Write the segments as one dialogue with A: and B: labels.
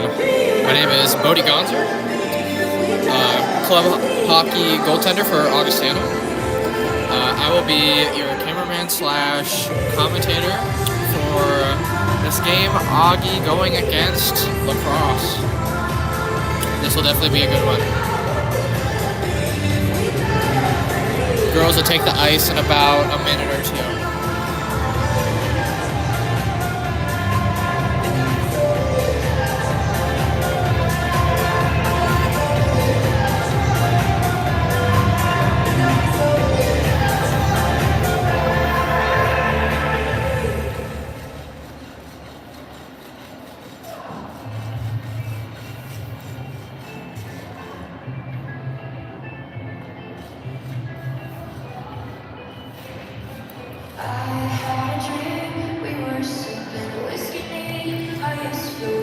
A: everyone. My name is Bodie Gonzer, club hockey goaltender for Augustana. I will be your cameraman slash commentator for this game, Augie going against Lacrosse. This will definitely be a good one. Girls will take the ice in about a minute or two.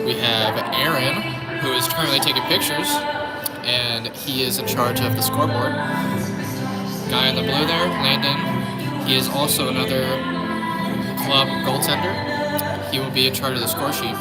A: We have Aaron, who is currently taking pictures, and he is in charge of the scoreboard. Guy in the blue there, Landon, he is also another club goaltender. He will be in charge of the score sheet.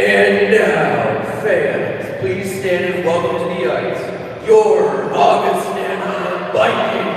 B: And now, fans, please stand and welcome to the ice, your Augustana Vikings.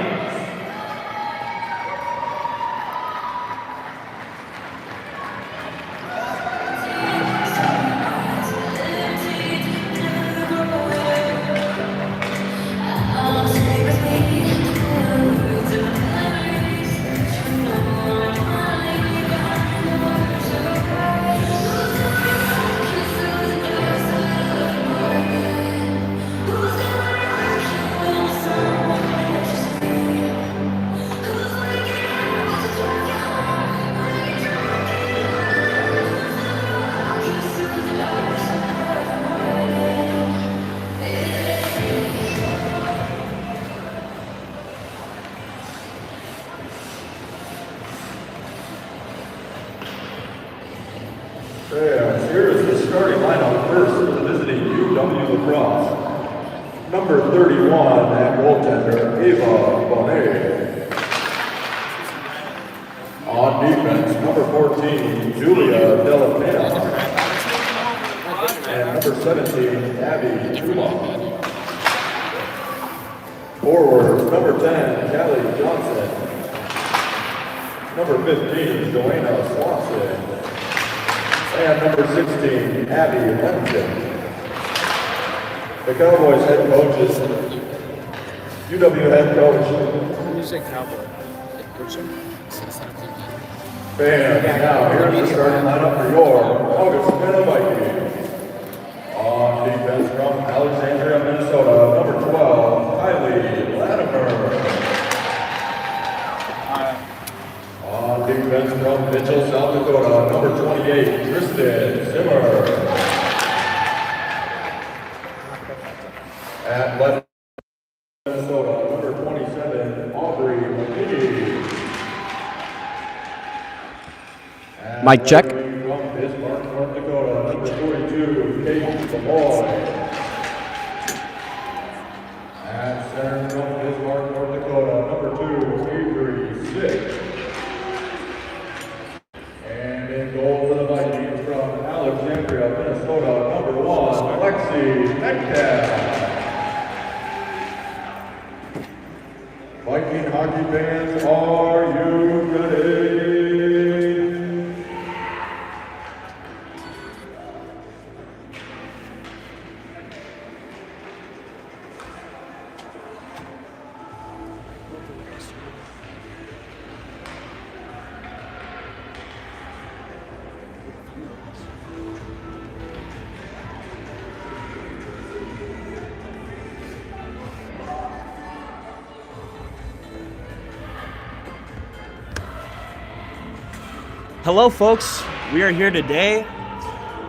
C: Fans, here is the starting lineup first for the visiting UW Lacrosse. Number 31 at goaltender, Ava Bonet. On defense, number 14, Julia Delapena. And number 17, Abby Trumont. Forwards, number 10, Callie Johnson. Number 15, Joanna Swanson. And number 16, Abby Lemkin. The Cowboys head coach is UW head coach.
A: You say Cowboy.
C: Fans, now here's the starting lineup for your Augustana Vikings. On defense from Alexandria, Minnesota, number 12, Kylie Latimer. On defense from Mitchell, South Dakota, number 28, Tristan Zimmer. At left, Minnesota, number 27, Aubrey McKinney.
D: Mic check.
C: From Bismarck, North Dakota, number 42, Kate Savoy. At center from Bismarck, North Dakota, number 2, Avery Sick. And in goal for the Vikings from Alexandria, Minnesota, number 1, Lexi Metcalf. Viking hockey fans, are you ready?
E: Hello, folks. We are here today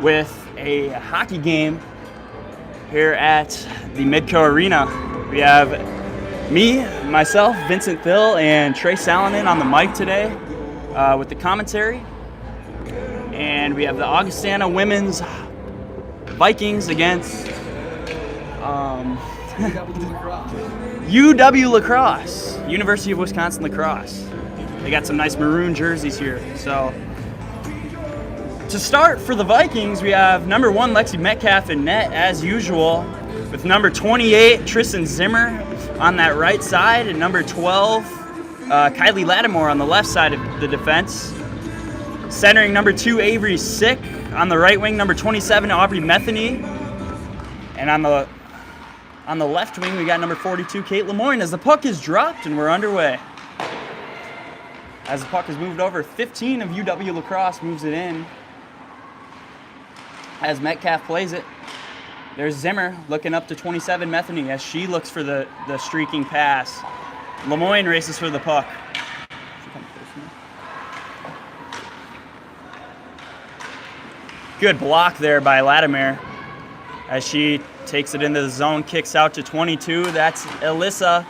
E: with a hockey game here at the Midco Arena. We have me, myself, Vincent Thill, and Trey Salonen on the mic today with the commentary. And we have the Augustana women's Vikings against UW Lacrosse, University of Wisconsin Lacrosse. They got some nice maroon jerseys here. So to start for the Vikings, we have number 1 Lexi Metcalf in net as usual, with number 28 Tristan Zimmer on that right side, and number 12 Kylie Lattimore on the left side of the defense. Centering number 2 Avery Sick, on the right wing number 27 Aubrey Metheny, and on the left wing we got number 42 Kate Lemoyne. As the puck is dropped and we're underway. As the puck is moved over, 15 of UW Lacrosse moves it in. As Metcalf plays it, there's Zimmer looking up to 27 Metheny as she looks for the streaking pass. Lemoyne races for the puck. Good block there by Lattimore as she takes it into the zone, kicks out to 22. That's Alyssa.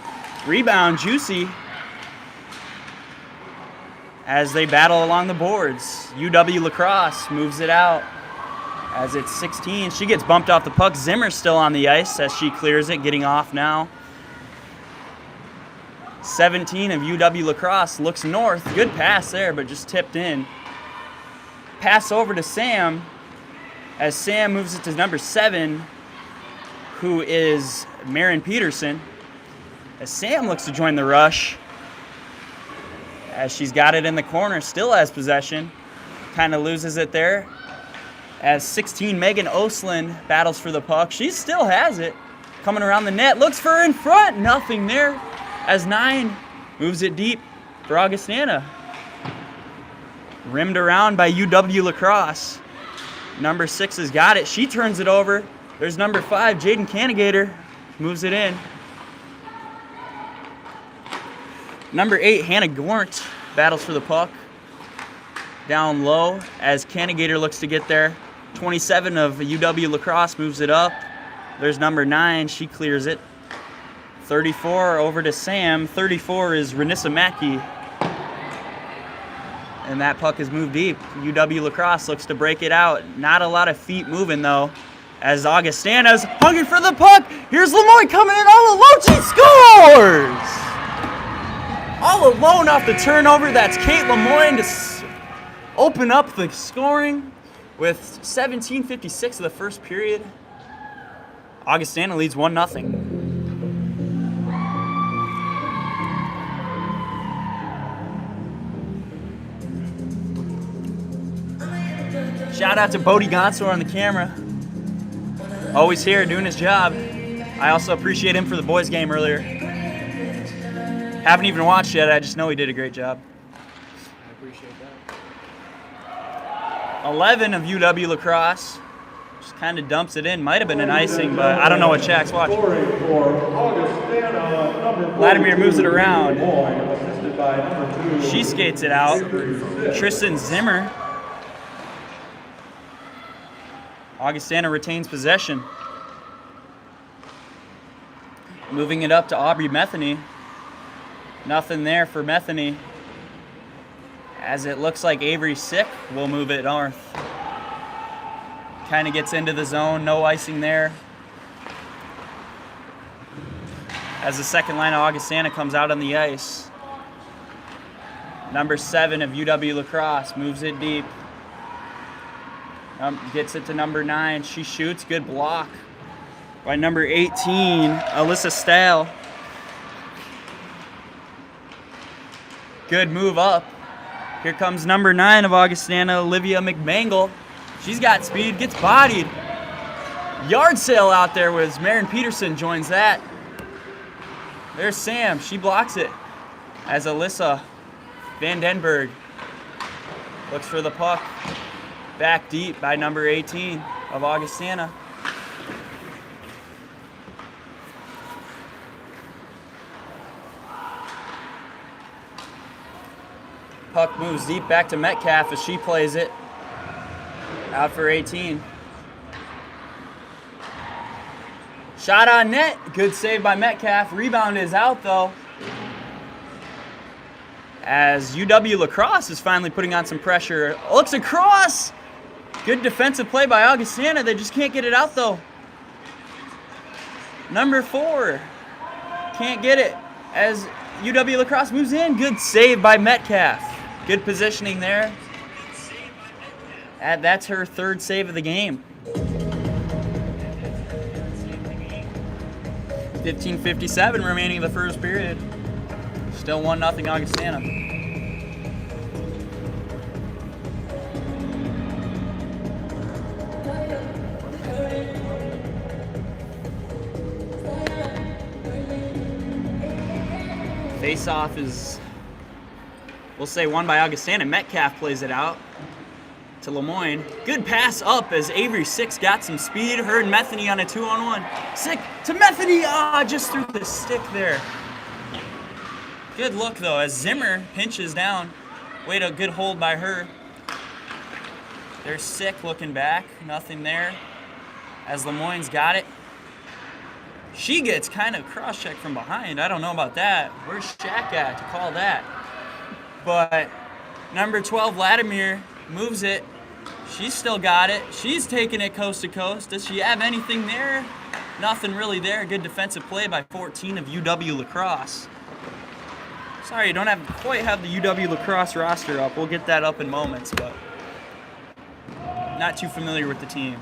E: Rebound, Juicy. As they battle along the boards, UW Lacrosse moves it out as it's 16. She gets bumped off the puck. Zimmer's still on the ice as she clears it, getting off now. 17 of UW Lacrosse looks north. Good pass there, but just tipped in. Pass over to Sam as Sam moves it to number 7, who is Marin Peterson. As Sam looks to join the rush, as she's got it in the corner, still has possession. Kind of loses it there. As 16, Megan Oslin battles for the puck. She still has it. Coming around the net, looks for her in front. Nothing there. As 9 moves it deep for Augustana. Rimmed around by UW Lacrosse. Number 6 has got it. She turns it over. There's number 5, Jaden Cannigator, moves it in. Number 8, Hannah Gort battles for the puck. Down low as Cannigator looks to get there. 27 of UW Lacrosse moves it up. There's number 9, she clears it. 34 over to Sam. 34 is Renissa Mackey. And that puck is moved deep. UW Lacrosse looks to break it out. Not a lot of feet moving though, as Augustana's hungry for the puck. Here's Lemoyne coming in all alone. She scores! All alone off the turnover. That's Kate Lemoyne to open up the scoring with 17:56 of the first period. Augustana leads 1-0. Shout out to Bodie Gonzor on the camera. Always here doing his job. I also appreciate him for the boys game earlier. Haven't even watched yet, I just know he did a great job.
A: I appreciate that.
E: 11 of UW Lacrosse. Just kind of dumps it in. Might have been an icing, but I don't know what Shaq's watching. Vladimir moves it around. She skates it out. Tristan Zimmer. Augustana retains possession. Moving it up to Aubrey Metheny. Nothing there for Metheny. As it looks like Avery Sick will move it north. Kind of gets into the zone, no icing there. As the second line of Augustana comes out on the ice. Number 7 of UW Lacrosse moves it deep. Gets it to number 9. She shoots. Good block by number 18, Alyssa Stahl. Good move up. Here comes number 9 of Augustana, Olivia McMangle. She's got speed, gets bodied. Yard sale out there was Marin Peterson joins that. There's Sam. She blocks it as Alyssa Van Denberg looks for the puck. Back deep by number 18 of Augustana. Puck moves deep back to Metcalf as she plays it. Out for 18. Shot on net. Good save by Metcalf. Rebound is out, though. As UW Lacrosse is finally putting on some pressure. Looks across. Good defensive play by Augustana. They just can't get it out, though. Number 4. Can't get it as UW Lacrosse moves in. Good save by Metcalf. Good positioning there. And that's her 3rd save of the game. 15:57 remaining in the first period. Still 1-0 Augustana. Face-off is, we'll say, won by Augustana. Metcalf plays it out to Lemoyne. Good pass up as Avery Six got some speed. Her and Metheny on a 2-on-1. Sick to Metheny. Just through the stick there. Good look, though, as Zimmer pinches down. Wait, a good hold by her. They're Sick looking back. Nothing there as Lemoyne's got it. She gets kind of cross-checked from behind. I don't know about that. Where's Shaq at to call that? But number 12, Latimer, moves it. She's still got it. She's taking it coast to coast. Does she have anything there? Nothing really there. Good defensive play by 14 of UW Lacrosse. Sorry, you don't quite have the UW Lacrosse roster up. We'll get that up in moments, but not too familiar with the team.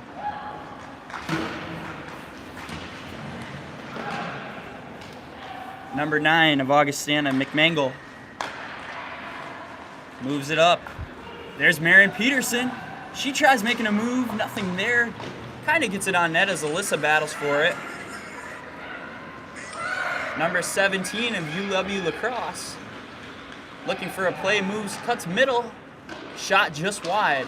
E: Number 9 of Augustana, McMangle, moves it up. There's Marion Peterson. She tries making a move, nothing there. Kind of gets it on net as Alyssa battles for it. Number 17 of UW Lacrosse, looking for a play, moves, cuts middle, shot just wide.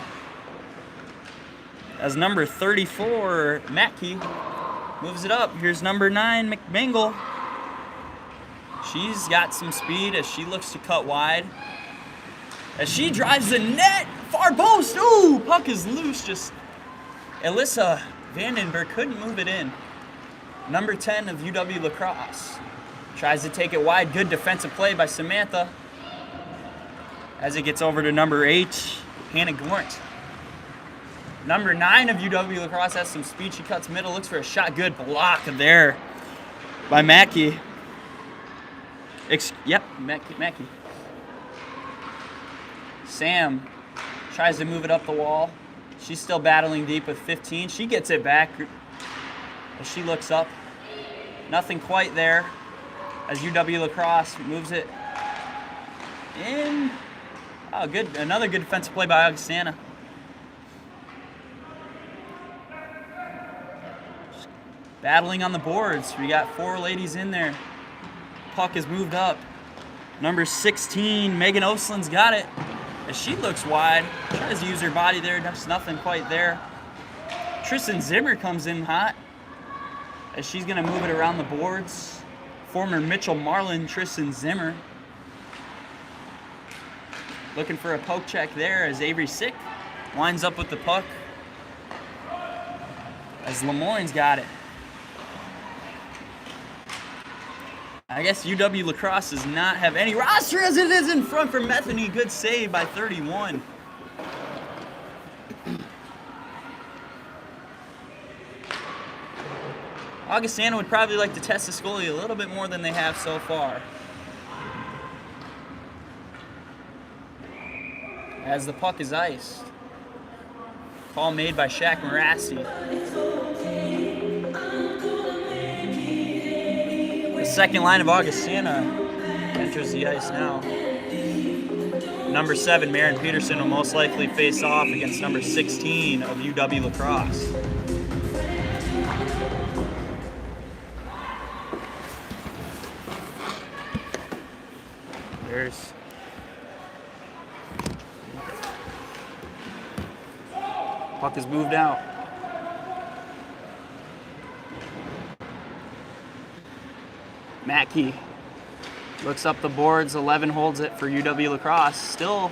E: As number 34, Mackey, moves it up. Here's number 9, McMangle. She's got some speed as she looks to cut wide. As she drives the net, far post. Ooh, puck is loose. Just Alyssa Vandenberg couldn't move it in. Number 10 of UW Lacrosse tries to take it wide. Good defensive play by Samantha. As it gets over to number 8, Hannah Gort. Number 9 of UW Lacrosse has some speed. She cuts middle, looks for a shot. Good block there by Mackey. Mackey. Sam tries to move it up the wall. She's still battling deep with 15. She gets it back as she looks up. Nothing quite there as UW Lacrosse moves it in. Oh, good. Another good defensive play by Augustana. Battling on the boards. We got 4 ladies in there. Puck is moved up. Number 16, Megan Oslin's got it. As she looks wide, tries to use her body there, just nothing quite there. Tristan Zimmer comes in hot as she's gonna move it around the boards. Former Mitchell Marlin, Tristan Zimmer. Looking for a poke check there as Avery Sick winds up with the puck. As Lemoyne's got it. I guess UW Lacrosse does not have any roster as it is in front for Metheny. Good save by 31. Augustana would probably like to test the goalie a little bit more than they have so far. As the puck is iced. Call made by Shaq Marassi. The second line of Augustana enters the ice now. Number 7, Marion Peterson, will most likely face off against number 16 of UW Lacrosse. There's puck is moved out. Mackey Looks up the boards. 11 holds it for UW Lacrosse. Still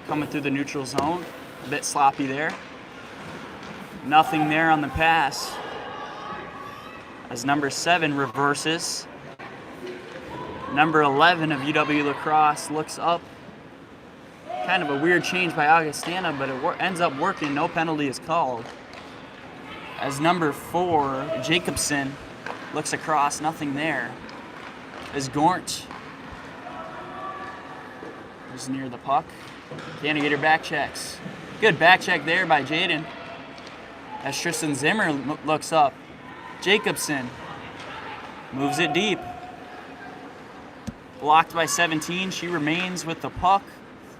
E: coming through the neutral zone. A bit sloppy there. Nothing there on the pass. As number 7 reverses. Number 11 of UW Lacrosse looks up. Kind of a weird change by Augustana, but it ends up working. No penalty is called. As number 4, Jacobson, looks across. Nothing there. As Gort is near the puck. Candidator back checks. Good back check there by Jaden. As Tristan Zimmer looks up. Jacobson moves it deep. Blocked by 17. She remains with the puck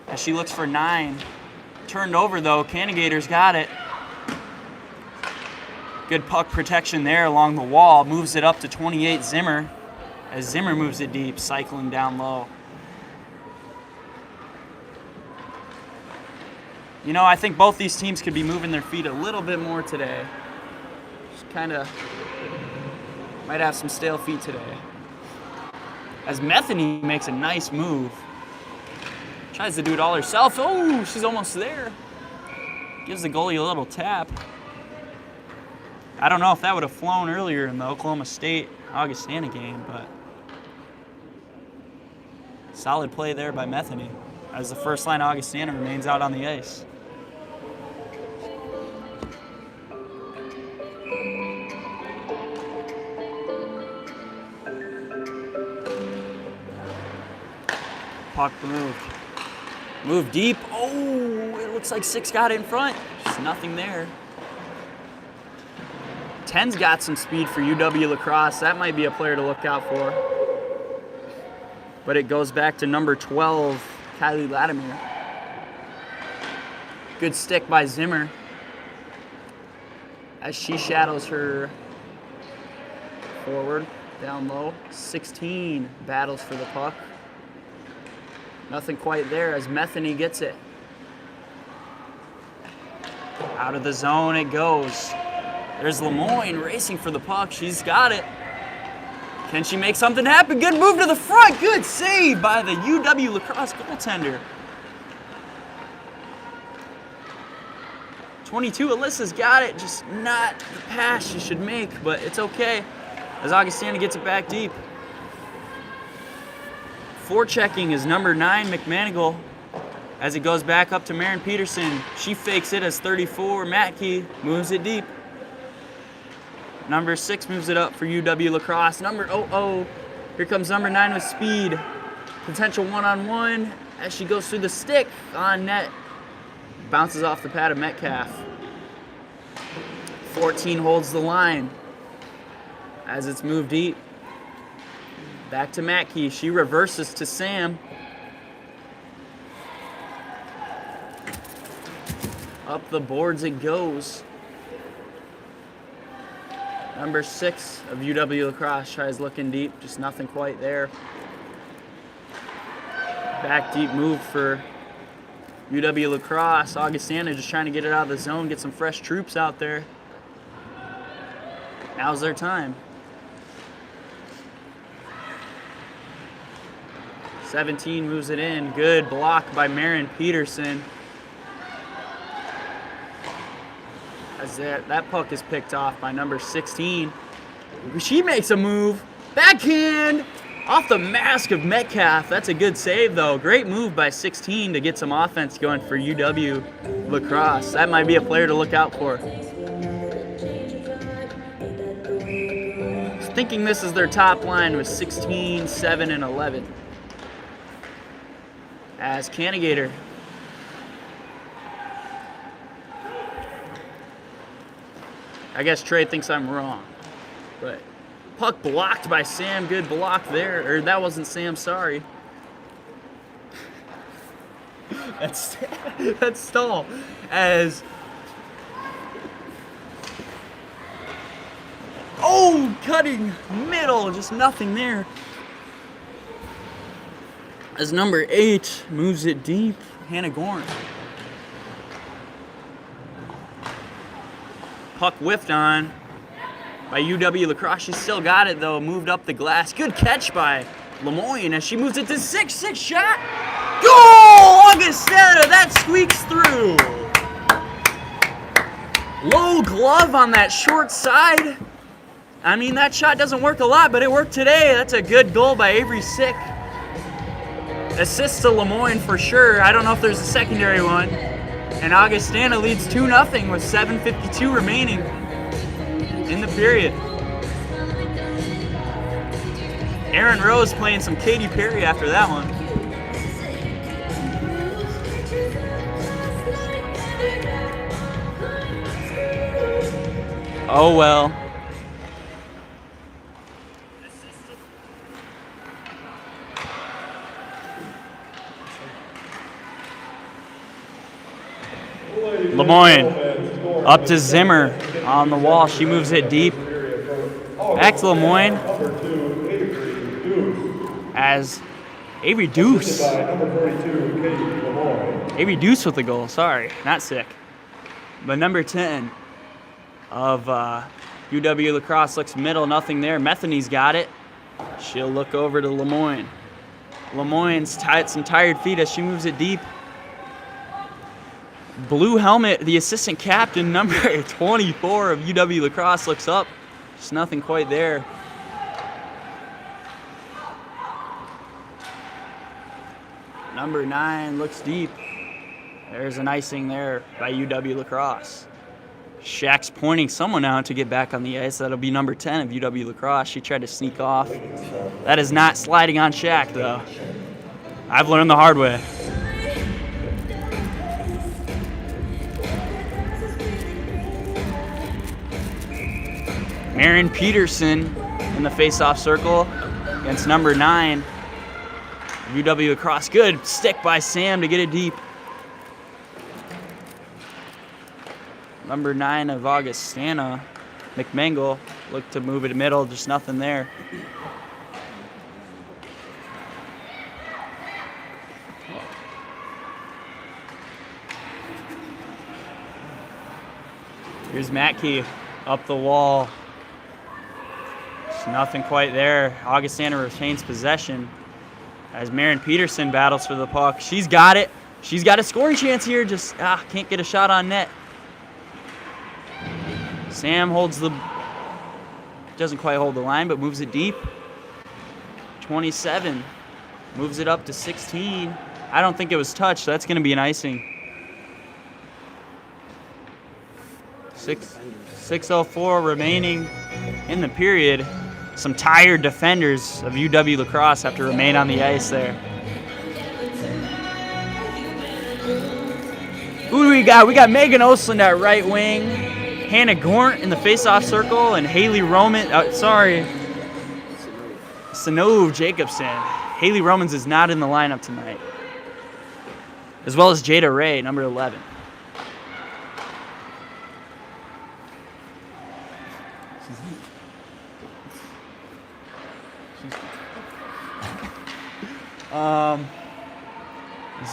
E: as she looks for 9. Turned over though. Candidator's got it. Good puck protection there along the wall. Moves it up to 28 Zimmer. As Zimmer moves it deep, cycling down low. You know, I think both these teams could be moving their feet a little bit more today. Just kind of might have some stale feet today. As Metheny makes a nice move. Tries to do it all herself. Oh, she's almost there. Gives the goalie a little tap. I don't know if that would have flown earlier in the Oklahoma State Augustana game, but solid play there by Metheny as the first line Augustana remains out on the ice. Puck moved. Moved deep. Oh, it looks like 6 got it in front. Just nothing there. 10's got some speed for UW Lacrosse. That might be a player to look out for. But it goes back to number 12, Kylie Latimer. Good stick by Zimmer as she shadows her forward, down low. 16 battles for the puck. Nothing quite there as Metheny gets it. Out of the zone it goes. There's Lemoyne racing for the puck. She's got it. Can she make something happen? Good move to the front. Good save by the UW Lacrosse goaltender. 22, Alyssa's got it. Just not the pass she should make, but it's okay as Augustana gets it back deep. Forechecking is number 9, McManigal, as it goes back up to Marin Peterson. She fakes it as 34, Matke moves it deep. Number 6 moves it up for UW Lacrosse. Number 00, here comes number 9 with speed. Potential one-on-one as she goes through the stick on net. Bounces off the pad of Metcalf. 14 holds the line as it's moved deep. Back to Matke. She reverses to Sam. Up the boards it goes. Number 6 of UW Lacrosse tries looking deep, just nothing quite there. Back deep move for UW Lacrosse. Augustana just trying to get it out of the zone, get some fresh troops out there. Now's their time. 17 moves it in. Good block by Marin Peterson. As that puck is picked off by number 16. She makes a move. Backhand off the mask of Metcalf. That's a good save, though. Great move by 16 to get some offense going for UW Lacrosse. That might be a player to look out for. Thinking this is their top line with 16, 7, and 11. As Cannigator I guess Trey thinks I'm wrong, but puck blocked by Sam. Good block there. Or that wasn't Sam, sorry. That's Stahl. As cutting middle, just nothing there. As number 8 moves it deep, Hannah Gorn. Puck whiffed on by UW Lacrosse. She still got it, though. Moved up the glass. Good catch by Lemoyne as she moves it to 6-6 shot. Goal! Augustana, that squeaks through. Low glove on that short side. I mean, that shot doesn't work a lot, but it worked today. That's a good goal by Avery Sick. Assist to Lemoyne for sure. I don't know if there's a secondary one. And Augustana leads 2-0 with 7:52 remaining in the period. Aaron Rose playing some Katy Perry after that one. Oh well. Lemoyne up to Zimmer on the wall. She moves it deep. Back to Lemoyne as Avery Deuce. Avery Deuce with the goal. Sorry, not Sick. But number 10 of UW Lacrosse looks middle, nothing there. Methany's got it. She'll look over to Lemoyne. Lemoyne's some tired feet as she moves it deep. Blue helmet, the assistant captain, number 24 of UW Lacrosse looks up. Just nothing quite there. Number 9 looks deep. There's an icing there by UW Lacrosse. Shaq's pointing someone out to get back on the ice. That'll be number 10 of UW Lacrosse. She tried to sneak off. That is not sliding on Shaq, though. I've learned the hard way. Marion Peterson in the face-off circle against number 9 of UW Lacrosse. Good stick by Sam to get it deep. Number 9 of Augustana, McMangle, looked to move it middle, just nothing there. Here's Matkey up the wall. Just nothing quite there. Augustana retains possession as Marion Peterson battles for the puck. She's got it. She's got a scoring chance here, just can't get a shot on net. Sam doesn't quite hold the line, but moves it deep. 27, moves it up to 16. I don't think it was touched, so that's going to be an icing. 6:04 remaining in the period. Some tired defenders of UW Lacrosse have to remain on the ice there. Who do we got? We got Megan Osland at right wing, Hannah Gort in the face-off circle, and Haley Sanove Jacobson. Haley Romans is not in the lineup tonight, as well as Jada Ray, number 11.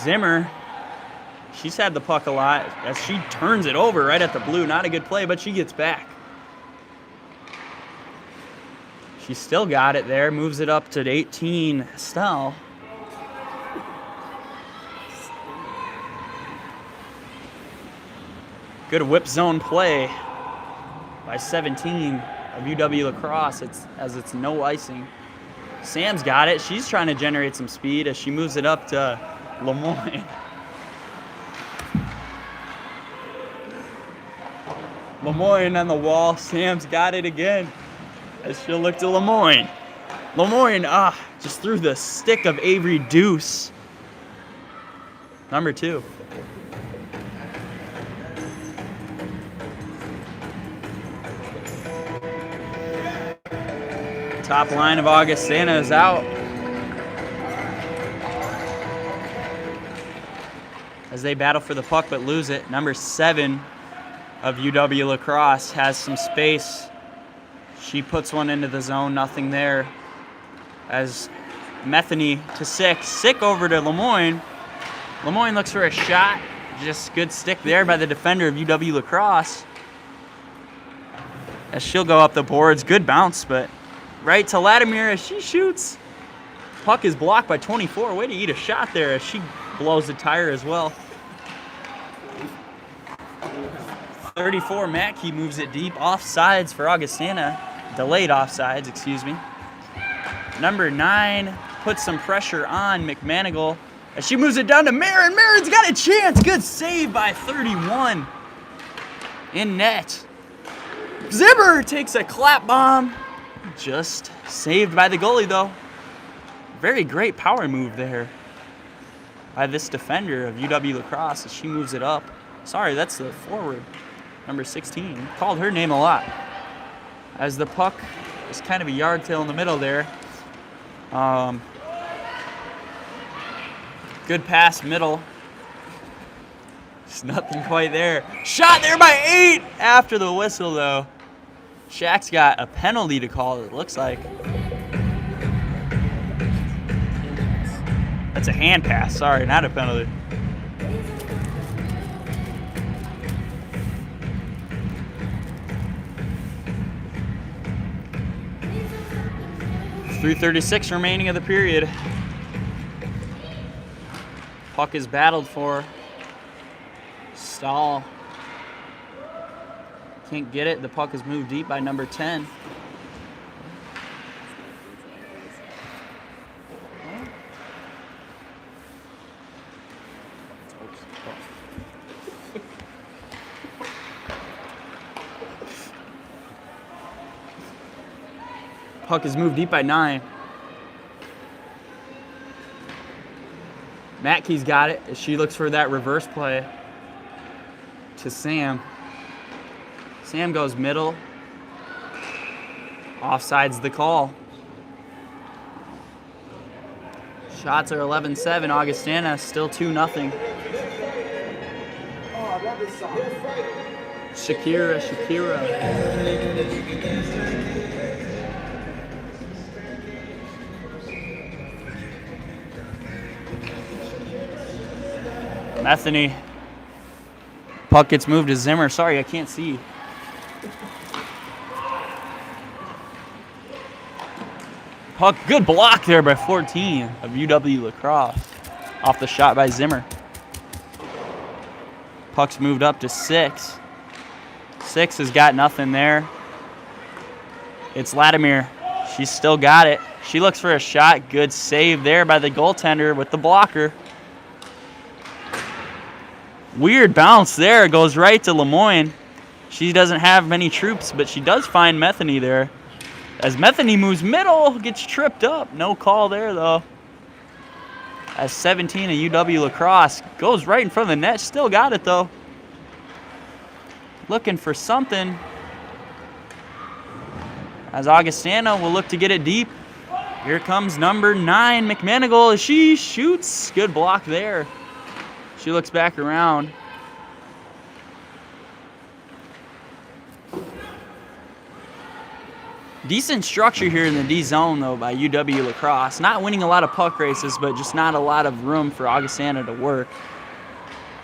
E: Zimmer, she's had the puck a lot as she turns it over right at the blue. Not a good play, but she gets back. She's still got it there, moves it up to 18. Estelle. Good whip zone play by 17 of UW Lacrosse. It's no icing. Sam's got it. She's trying to generate some speed as she moves it up to Lemoyne. Lemoyne on the wall. Sam's got it again as she'll look to Lemoyne. Lemoyne, just threw the stick of Avery Deuce. Number 2. Top line of Augustana is out as they battle for the puck but lose it. Number 7 of UW Lacrosse has some space. She puts one into the zone, nothing there. As Metheny to Sick. Sick over to Lemoyne. Lemoyne looks for a shot. Just good stick there by the defender of UW Lacrosse. As she'll go up the boards. Good bounce, but right to Latimer as she shoots. Puck is blocked by 24. Way to eat a shot there as she blows the tire as well. 34, Mackey moves it deep. Offsides for Augustana. Delayed offsides, excuse me. Number 9 puts some pressure on McManigal as she moves it down to Marin. Marin's got a chance. Good save by 31. In net. Zimmer takes a clap bomb. Just saved by the goalie, though. Very great power move there by this defender of UW Lacrosse as she moves it up. Sorry, that's the forward, number 16. Called her name a lot. As the puck is kind of a yard tail in the middle there. Good pass middle. Just nothing quite there. Shot there by 8 after the whistle, though. Shaq's got a penalty to call, it looks like. That's a hand pass. Sorry, not a penalty. .336 remaining of the period. Puck is battled for. Stahl can't get it. The puck is moved deep by number 10. Puck is moved deep by 9. Matkey's got it as she looks for that reverse play to Sam. Sam goes middle. Offside's the call. Shots are 11-7. Augustana still 2-0. Shakira. Metheny. Puck gets moved to Zimmer. Sorry, I can't see. Puck, good block there by 14 of UW Lacrosse. Off the shot by Zimmer. Puck's moved up to 6. 6 has got nothing there. It's Latimer. She's still got it. She looks for a shot. Good save there by the goaltender with the blocker. Weird bounce there. Goes right to Lemoyne. She doesn't have many troops, but she does find Metheny there. As Metheny moves middle, gets tripped up. No call there, though. As 17 of UW Lacrosse goes right in front of the net. Still got it, though. Looking for something. As Augustana will look to get it deep. Here comes number 9, McManigal, as she shoots. Good block there. She looks back around. Decent structure here in the D zone, though, by UW Lacrosse. Not winning a lot of puck races, but just not a lot of room for Augustana to work.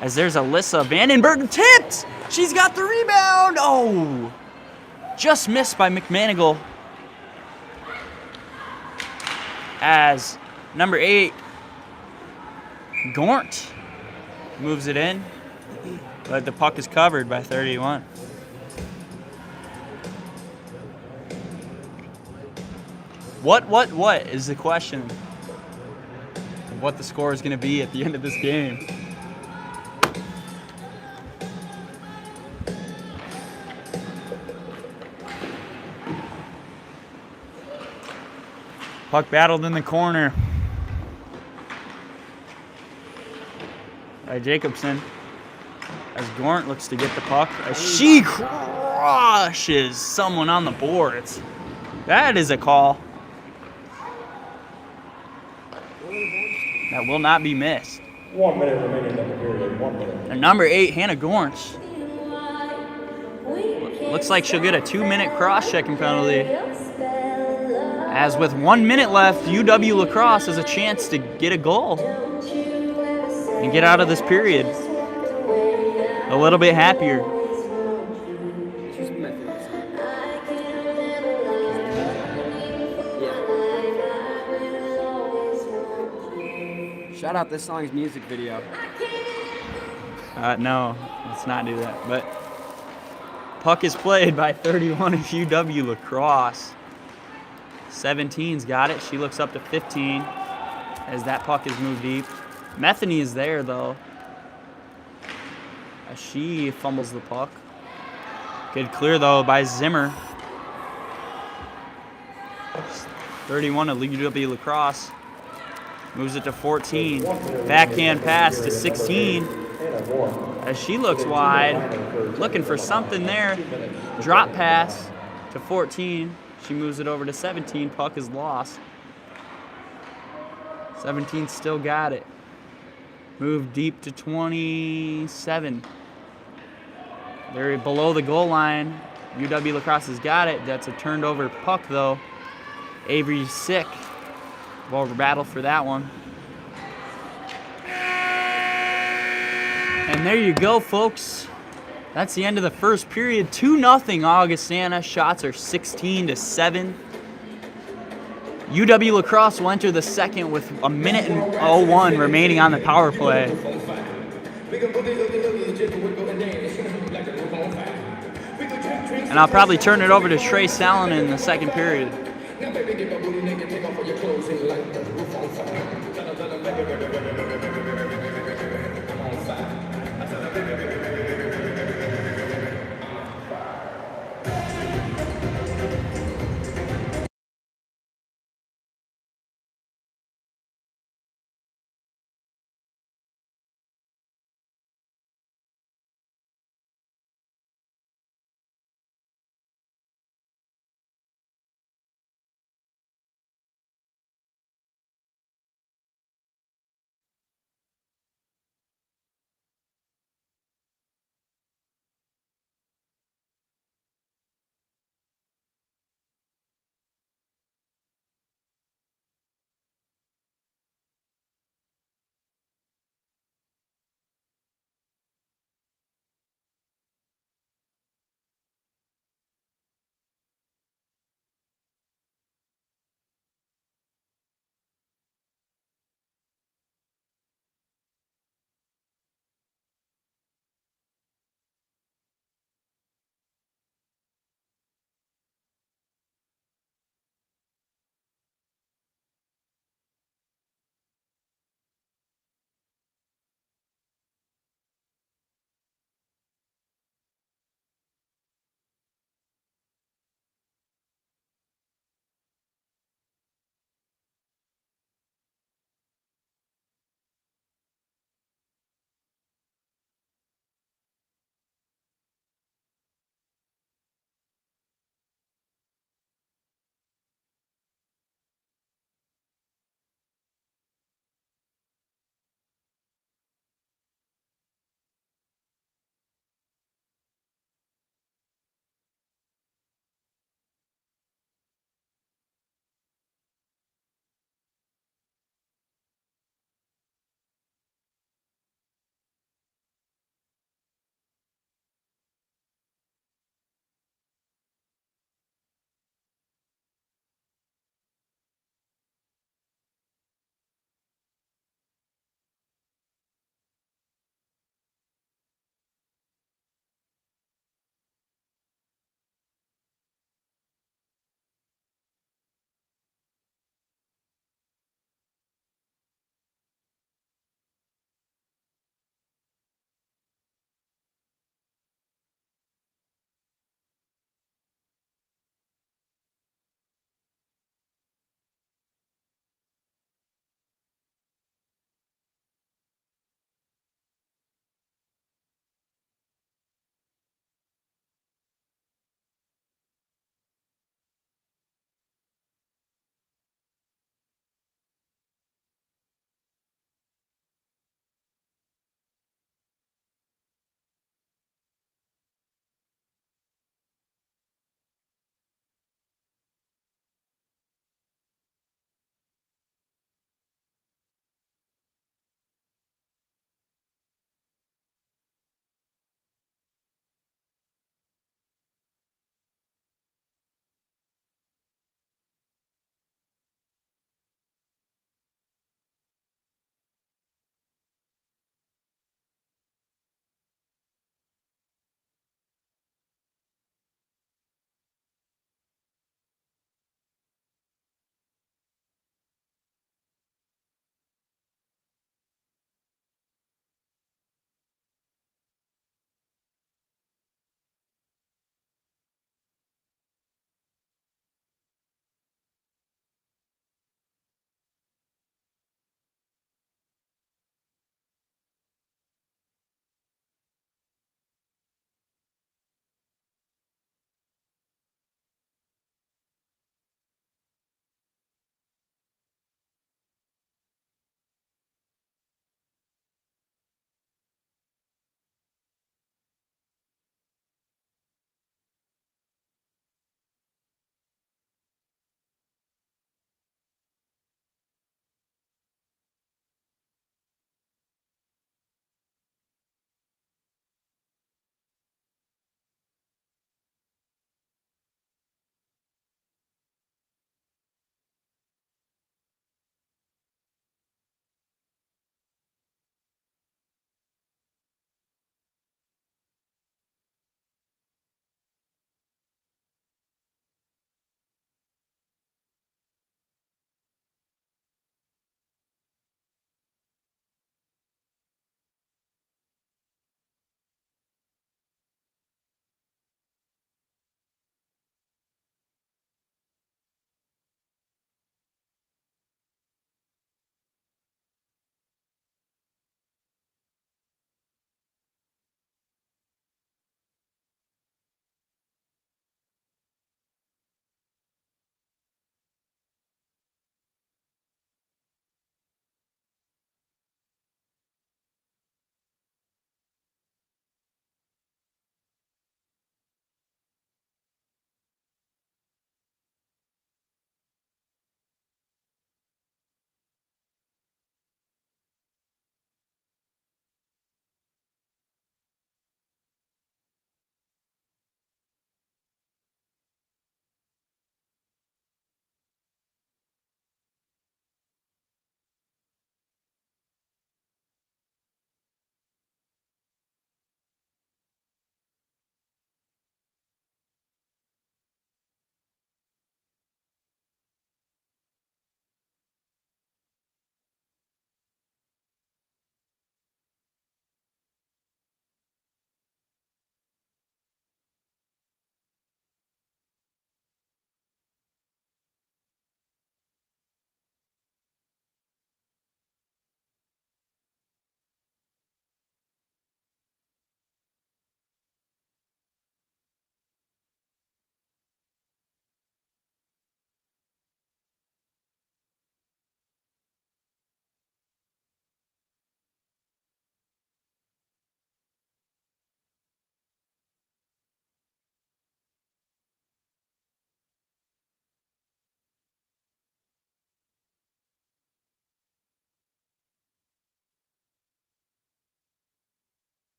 E: As there's Alyssa Vandenberg tipped. She's got the rebound. Oh, just missed by McManigal. As number 8, Gort, moves it in, but the puck is covered by 31. What is the question of what the score is going to be at the end of this game? Puck battled in the corner by Jacobson. As Gort looks to get the puck, as she crushes someone on the boards. That is a call. That will not be missed.
C: 1 minute remaining in the period. 1 minute.
E: And number 8, Hannah Gorns. Looks like she'll get a 2-minute cross-checking penalty. As with 1 minute left, UW Lacrosse has a chance to get a goal and get out of this period a little bit happier.
D: Shout out this song's music video.
E: No, let's not do that. But puck is played by 31 of UW Lacrosse. 17's got it. She looks up to 15 as that puck is moved deep. Metheny is there, though, as she fumbles the puck. Good clear, though, by Zimmer. 31 of UW Lacrosse. Moves it to 14. Backhand pass to 16 as she looks wide, looking for something there. Drop pass to 14. She moves it over to 17. Puck is lost. 17 still got it. Move deep to 27. They're below the goal line. UW Lacrosse has got it. That's a turned over puck, though. Avery Sick will battle for that one. And there you go, folks. That's the end of the first period. 2-0 Augustana. Shots are 16-7. UW Lacrosse will enter the second with a minute and 01 remaining on the power play. And I'll probably turn it over to Trey Salen in the second period.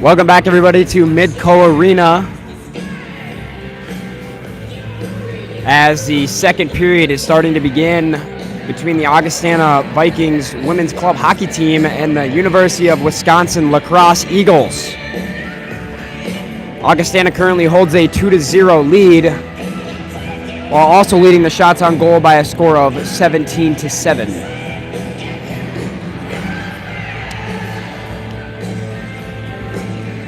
D: Welcome back, everybody, to Midco Arena. As the second period is starting to begin between the Augustana Vikings women's club hockey team and the University of Wisconsin Lacrosse Eagles. Augustana currently holds a 2-0 lead, while also leading the shots on goal by a score of 17-7.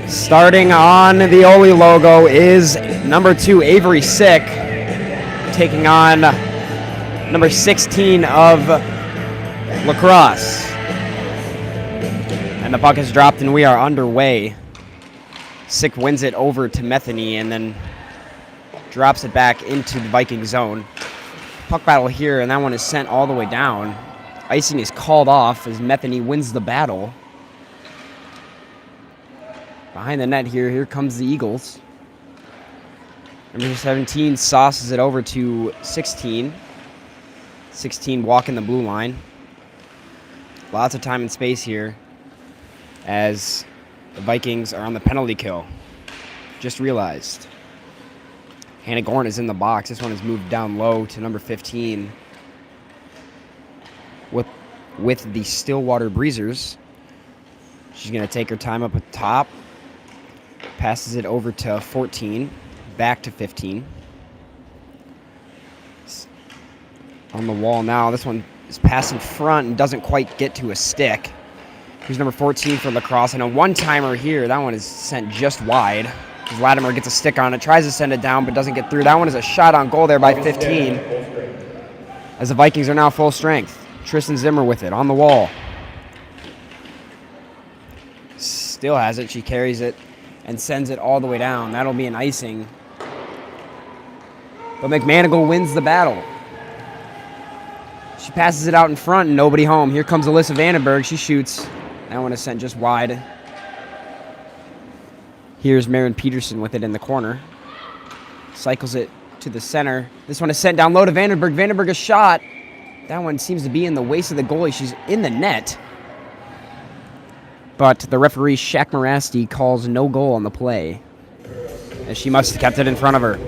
D: Starting on the Oli logo is number 2, Avery Sick, taking on number 16 of Lacrosse. And the puck is dropped and we are underway. Sick wins it over to Metheny and then drops it back into the Viking zone. Puck battle here, and that one is sent all the way down. Icing is called off as Metheny wins the battle. Behind the net here comes the Eagles. Number 17 sauces it over to 16. 16 walking the blue line. Lots of time and space here as the Vikings are on the penalty kill. Just realized. Hannah Gorn is in the box. This one is moved down low to number 15 with the Stillwater Breezers. She's going to take her time up at top. Passes it over to 14. Back to 15. On the wall now. This one is passing front and doesn't quite get to a stick. Here's number 14 for Lacrosse. And a one-timer here. That one is sent just wide. Latimer gets a stick on it. Tries to send it down, but doesn't get through. That one is a shot on goal there by 15. As the Vikings are now full strength. Tristan Zimmer with it on the wall. Still has it. She carries it and sends it all the way down. That'll be an icing. But McManigal wins the battle. She passes it out in front and nobody home. Here comes Alyssa Vandenberg. She shoots. That one is sent just wide. Here's Marin Peterson with it in the corner. Cycles it to the center. This one is sent down low to Vandenberg. Vandenberg a shot. That one seems to be in the waist of the goalie. She's in the net. But the referee, Shaq Morasti, calls no goal on the play, as she must have kept it in front of her.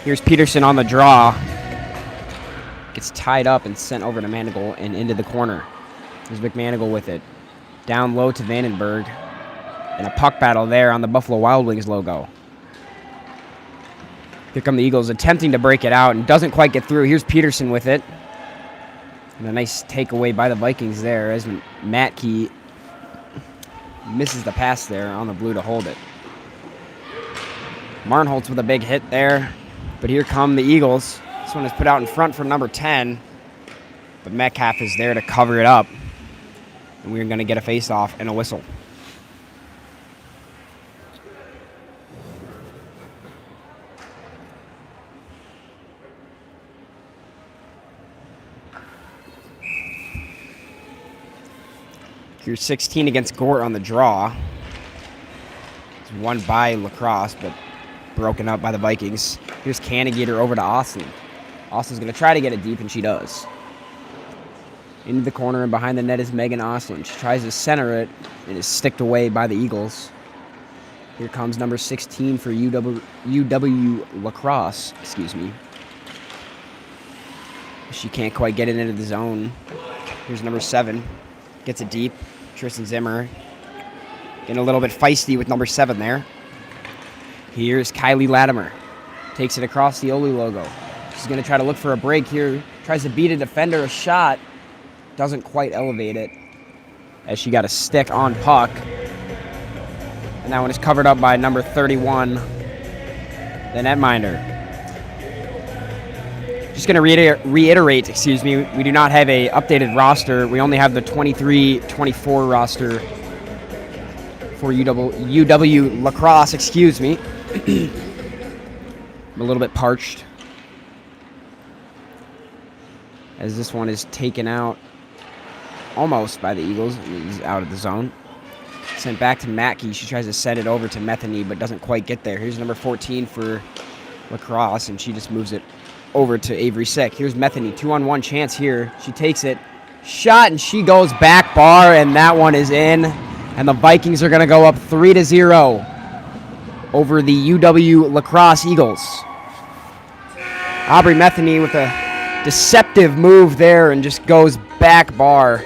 D: Here's Peterson on the draw. Gets tied up and sent over to Manigal and into the corner. There's McManigal with it. Down low to Vandenberg. And a puck battle there on the Buffalo Wild Wings logo. Here come the Eagles attempting to break it out and doesn't quite get through. Here's Peterson with it. And a nice takeaway by the Vikings there as Matke misses the pass there on the blue to hold it. Marnholtz with a big hit there. But here come the Eagles. This one is put out in front for number 10. But Metcalf is there to cover it up. And we're going to get a face-off and a whistle. Here's 16 against Gort on the draw. It's won by Lacrosse, but broken up by the Vikings. Here's Cannigator over to Austin. Austin's going to try to get it deep, and she does. Into the corner, and behind the net is Megan Ostlund. She tries to center it, and is sticked away by the Eagles. Here comes number 16 for UW Lacrosse, She can't quite get it into the zone. Here's number 7. Gets it deep. Tristan Zimmer getting a little bit feisty with number 7 there. Here's Kylie Latimer. Takes it across the Oli logo. She's going to try to look for a break here. Tries to beat a defender, a shot. Doesn't quite elevate it as she got a stick on puck. And that one is covered up by number 31, the netminder. Just going to reiterate, we do not have a updated roster. We only have the 23-24 roster for UW Lacrosse, I'm a little bit parched as this one is taken out almost by the Eagles. He's out of the zone. Sent back to Mackey. She tries to send it over to Metheny, but doesn't quite get there. Here's number 14 for Lacrosse, and she just moves it over to Avery Sick. Here's Metheny, 2-on-1 chance here. She takes it. Shot, and she goes back bar, and that one is in. And the Vikings are going to go up 3-0 over the UW Lacrosse Eagles. Aubrey Metheny with a deceptive move there and just goes back bar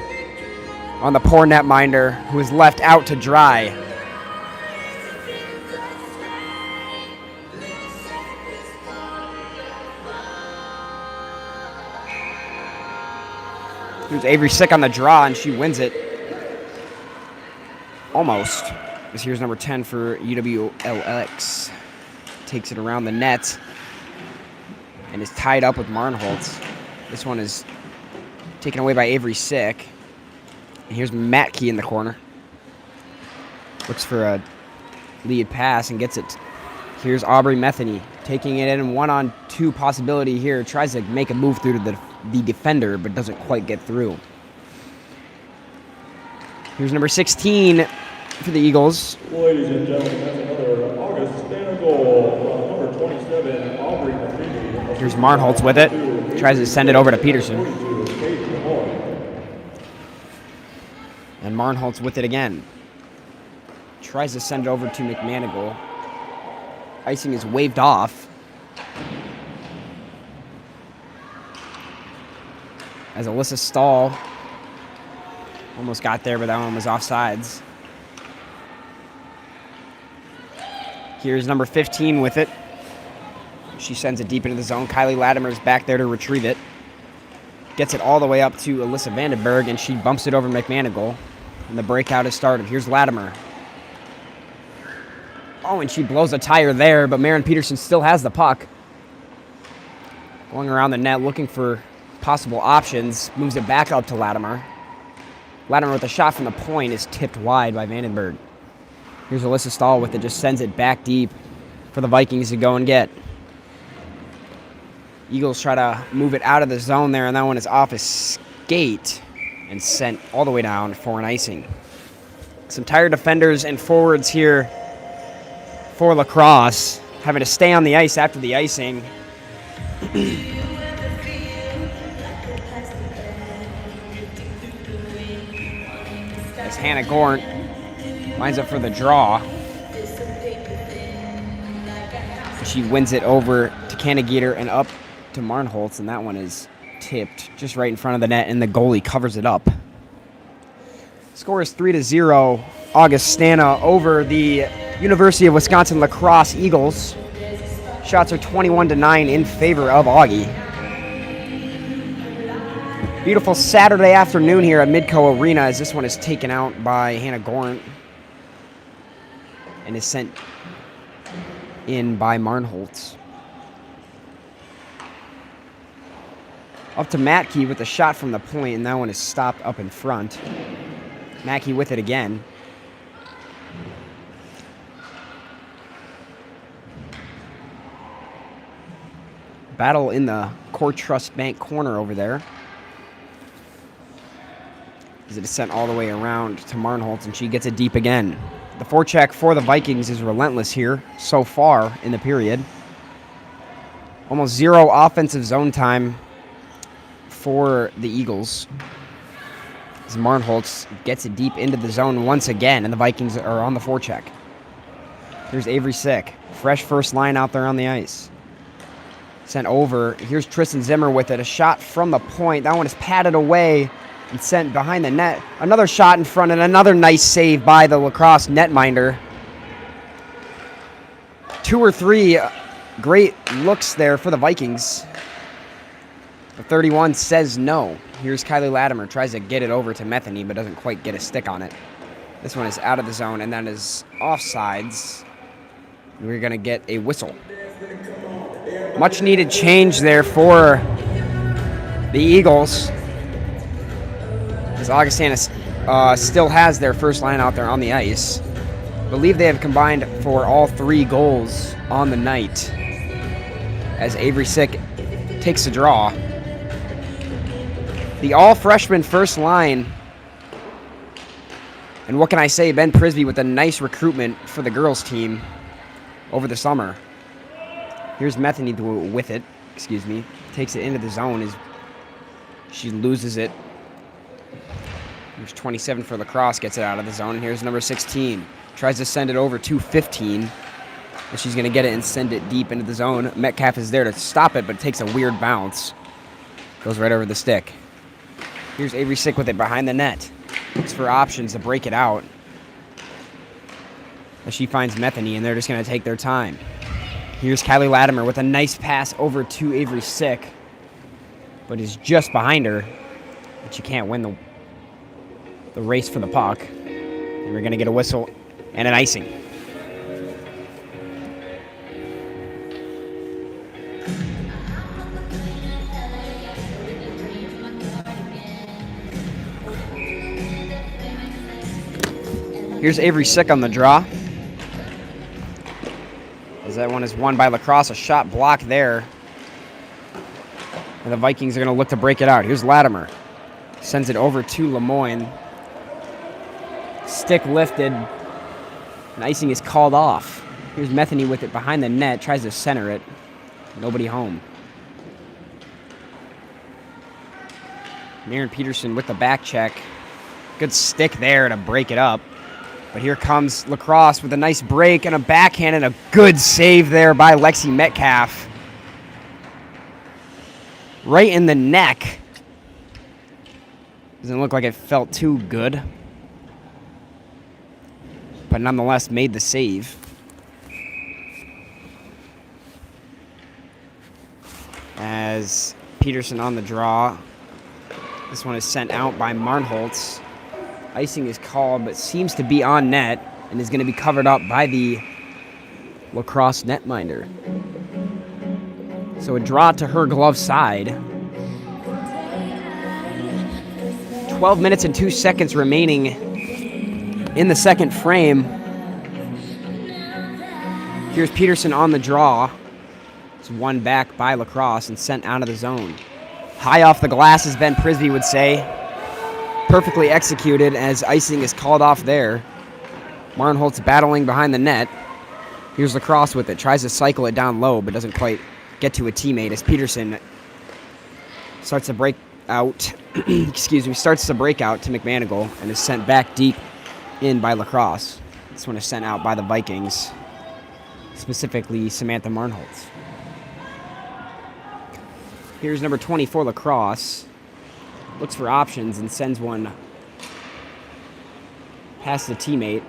D: on the poor netminder, who is left out to dry. Here's Avery Sick on the draw, and she wins it. Almost. This here's number 10 for UWLX. Takes it around the net and is tied up with Marnholtz. This one is taken away by Avery Sick. And here's Matt Key in the corner. Looks for a lead pass and gets it. Here's Aubrey Metheny taking it in 1-on-2 possibility here. Tries to make a move through to the defender, but doesn't quite get through. Here's number 16 for the Eagles.
C: Ladies and gentlemen, that's another Augustana goal. Number 27, Aubrey Metheny.
D: Here's Marnholtz with it. Tries to send it over to Peterson. And Marnholtz with it again. Tries to send it over to McManigal. Icing is waved off. As Alyssa Stahl almost got there, but that one was offsides. Here's number 15 with it. She sends it deep into the zone. Kylie Latimer's back there to retrieve it. Gets it all the way up to Alyssa Vandenberg, and she bumps it over McManigal. And the breakout has started. Here's Latimer. Oh, and she blows a tire there, but Maren Peterson still has the puck. Going around the net, looking for possible options. Moves it back up to Latimer. Latimer with a shot from the point is tipped wide by Vandenberg. Here's Alyssa Stahl with it, just sends it back deep for the Vikings to go and get. Eagles try to move it out of the zone there, and that one is off his skate and sent all the way down for an icing. Some tired defenders and forwards here for Lacrosse, having to stay on the ice after the icing. As Hannah Gort lines up for the draw. She wins it over to Canagator and up to Marnholtz, and that one is tipped just right in front of the net, and the goalie covers it up. Score is 3-0, Augustana over the University of Wisconsin Lacrosse Eagles. Shots are 21-9 in favor of Augie. Beautiful Saturday afternoon here at Midco Arena, as this one is taken out by Hannah Gorn and is sent in by Marnholtz. Up to Matkey with a shot from the point, and that one is stopped up in front. Mackey with it again. Battle in the Core Trust Bank corner over there. As it is sent all the way around to Marnholtz, and she gets it deep again. The forecheck for the Vikings is relentless here so far in the period. Almost zero offensive zone time for the Eagles. As Marnholtz gets it deep into the zone once again, and the Vikings are on the forecheck. Here's Avery Sick. Fresh first line out there on the ice. Sent over. Here's Tristan Zimmer with it. A shot from the point. That one is patted away and sent behind the net. Another shot in front, and another nice save by the Lacrosse netminder. 2 or 3 great looks there for the Vikings. The 31 says no. Here's Kylie Latimer. Tries to get it over to Metheny, but doesn't quite get a stick on it. This one is out of the zone, and that is offsides. We're going to get a whistle. Much needed change there for the Eagles, as Augustana still has their first line out there on the ice. I believe they have combined for all 3 goals on the night, as Avery Sick takes the draw. The all-freshman first line And what can I say? Ben Prisby with a nice recruitment for the girls team over the summer. Here's Metheny with it. Excuse me. Takes it into the zone as she loses it. Here's 27 for Lacrosse, gets it out of the zone. And here's number 16. Tries to send it over to 15. And she's going to get it and send it deep into the zone. Metcalf is there to stop it, but it takes a weird bounce. Goes right over the stick. Here's Avery Sick with it behind the net. Looks for options to break it out. As she finds Metheny, and they're just going to take their time. Here's Kylie Latimer with a nice pass over to Avery Sick, but is just behind her. But she can't win the race for the puck. And we're going to get a whistle and an icing. Here's Avery Sick on the draw. As that one is won by Lacrosse. A shot blocked there. And the Vikings are going to look to break it out. Here's Latimer. Sends it over to Lemoyne. Stick lifted. And icing is called off. Here's Metheny with it behind the net. Tries to center it. Nobody home. Maren Peterson with the back check. Good stick there to break it up. But here comes Lacrosse with a nice break and a backhand and a good save there by Lexi Metcalf. Right in the neck. Doesn't look like it felt too good. But nonetheless made the save. As Peterson on the draw. This one is sent out by Marnholtz. Icing is called, but seems to be on net and is going to be covered up by the Lacrosse netminder. So a draw to her glove side. 12 minutes and 2 seconds remaining in the second frame. Here's Peterson on the draw. It's won back by Lacrosse and sent out of the zone. High off the glass, as Ben Prisby would say. Perfectly executed as icing is called off there. Marnholtz battling behind the net. Here's Lacrosse with it. Tries to cycle it down low, but doesn't quite get to a teammate as Peterson starts to break out. Starts to break out to McManigal and is sent back deep in by Lacrosse. This one is sent out by the Vikings, specifically Samantha Marnholtz. Here's number 24 Lacrosse. Looks for options and sends one past the teammate.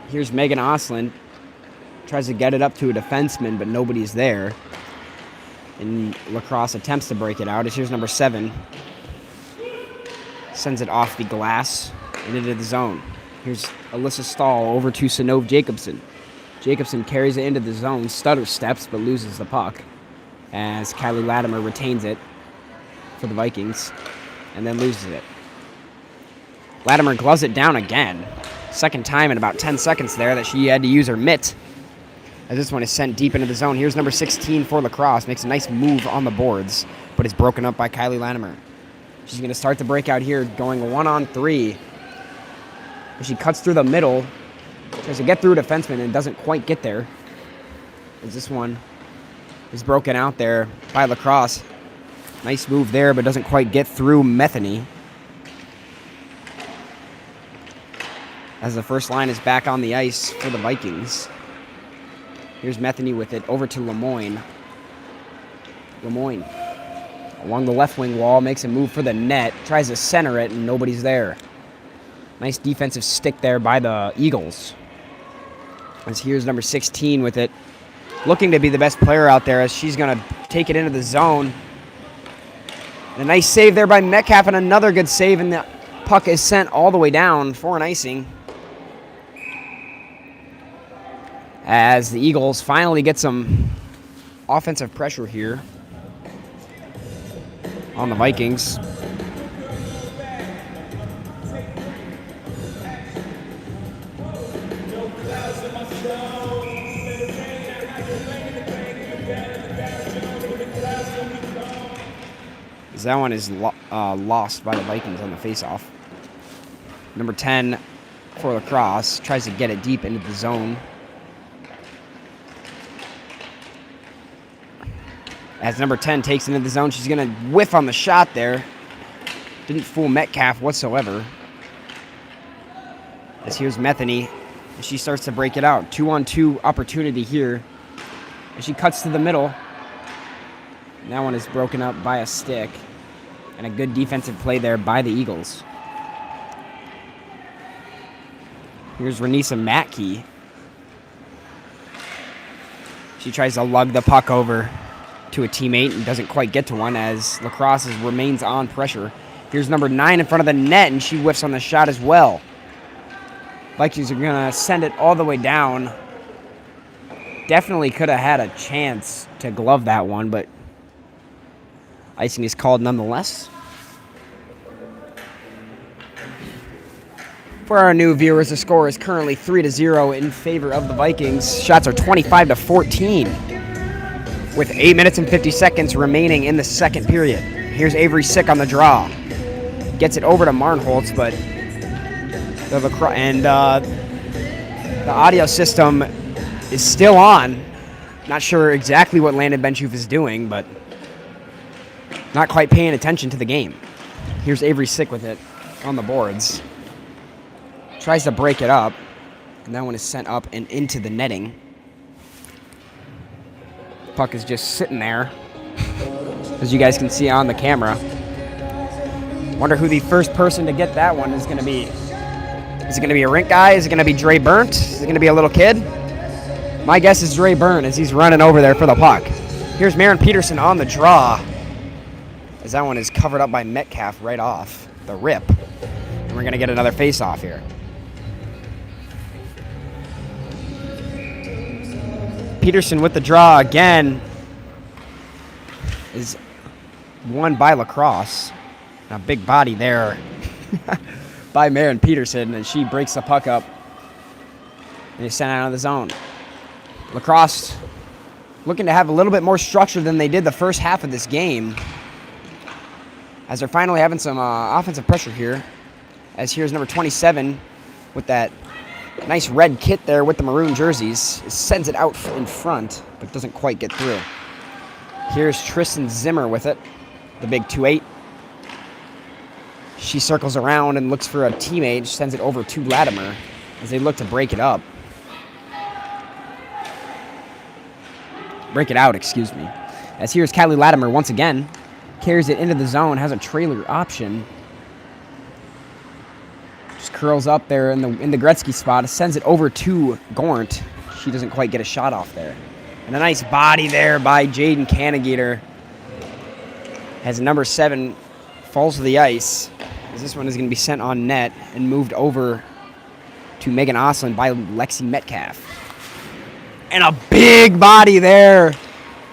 D: Here's Megan Osland. Tries to get it up to a defenseman, but nobody's there. And Lacrosse attempts to break it out. Here's number 7. Sends it off the glass and into the zone. Here's Alyssa Stahl over to Sanove Jacobson. Jacobson carries it into the zone, stutter steps, but loses the puck. As Kylie Latimer retains it for the Vikings and then loses it. Latimer gloves it down again. Second time in about 10 seconds there that she had to use her mitt. As this one is sent deep into the zone. Here's number 16 for Lacrosse. Makes a nice move on the boards, but is broken up by Kylie Latimer. She's going to start the breakout here, going 1-on-3. She cuts through the middle. Tries to get through a defenseman and doesn't quite get there. As this one is broken out there by Lacrosse. Nice move there, but doesn't quite get through Metheny. As the first line is back on the ice for the Vikings. Here's Metheny with it over to Lemoyne. Lemoyne along the left wing wall, makes a move for the net, tries to center it, and nobody's there. Nice defensive stick there by the Eagles. As here's number 16 with it, looking to be the best player out there as she's going to take it into the zone. And a nice save there by Metcalf, and another good save, and the puck is sent all the way down for an icing. As the Eagles finally get some offensive pressure here on the Vikings. As that one is lost by the Vikings on the faceoff. Number 10 for Lacrosse tries to get it deep into the zone. As number 10 takes into the zone, she's going to whiff on the shot there. Didn't fool Metcalf whatsoever. As here's Metheny, and she starts to break it out. 2-on-2 opportunity here. And she cuts to the middle. And that one is broken up by a stick. And a good defensive play there by the Eagles. Here's Renisa Matkey. She tries to lug the puck over to a teammate and doesn't quite get to one as Lacrosse remains on pressure. Here's number 9 in front of the net, and she whiffs on the shot as well. Vikings are going to send it all the way down. Definitely could have had a chance to glove that one, but icing is called nonetheless. For our new viewers, the score is currently 3-0 in favor of the Vikings. Shots are 25-14 with 8 minutes and 50 seconds remaining in the second period. Here's Avery Sick on the draw. Gets it over to Marnholtz, but the audio system is still on. Not sure exactly what Landon Benchoof is doing, but not quite paying attention to the game. Here's Avery Sick with it on the boards. Tries to break it up, and that one is sent up and into the netting. Puck is just sitting there, as you guys can see on the camera. Wonder who the first person to get that one is going to be. Is it going to be a rink guy? Is it going to be Dre Burnt? Is it going to be a little kid? My guess is Dre Burnt as he's running over there for the puck. Here's Maren Peterson on the draw, as that one is covered up by Metcalf right off the rip. And we're going to get another face-off here. Peterson with the draw again is won by Lacrosse. A big body there by Maren Peterson, and she breaks the puck up and is sent out of the zone. Lacrosse looking to have a little bit more structure than they did the first half of this game, as they're finally having some offensive pressure here. As here's number 27 with that nice red kit there with the maroon jerseys. It sends it out in front, but doesn't quite get through. Here's Tristan Zimmer with it, the big 2-8. She circles around and looks for a teammate, sends it over to Latimer as they look to break it up. Break it out, excuse me. As here's Kylie Latimer once again. Carries it into the zone, has a trailer option. Just curls up there in the Gretzky spot, sends it over to Gornt. She doesn't quite get a shot off there. And a nice body there by Jaden Cannegater. As number 7 falls to the ice. As this one is going to be sent on net and moved over to Megan Oslin by Lexi Metcalf. And a big body there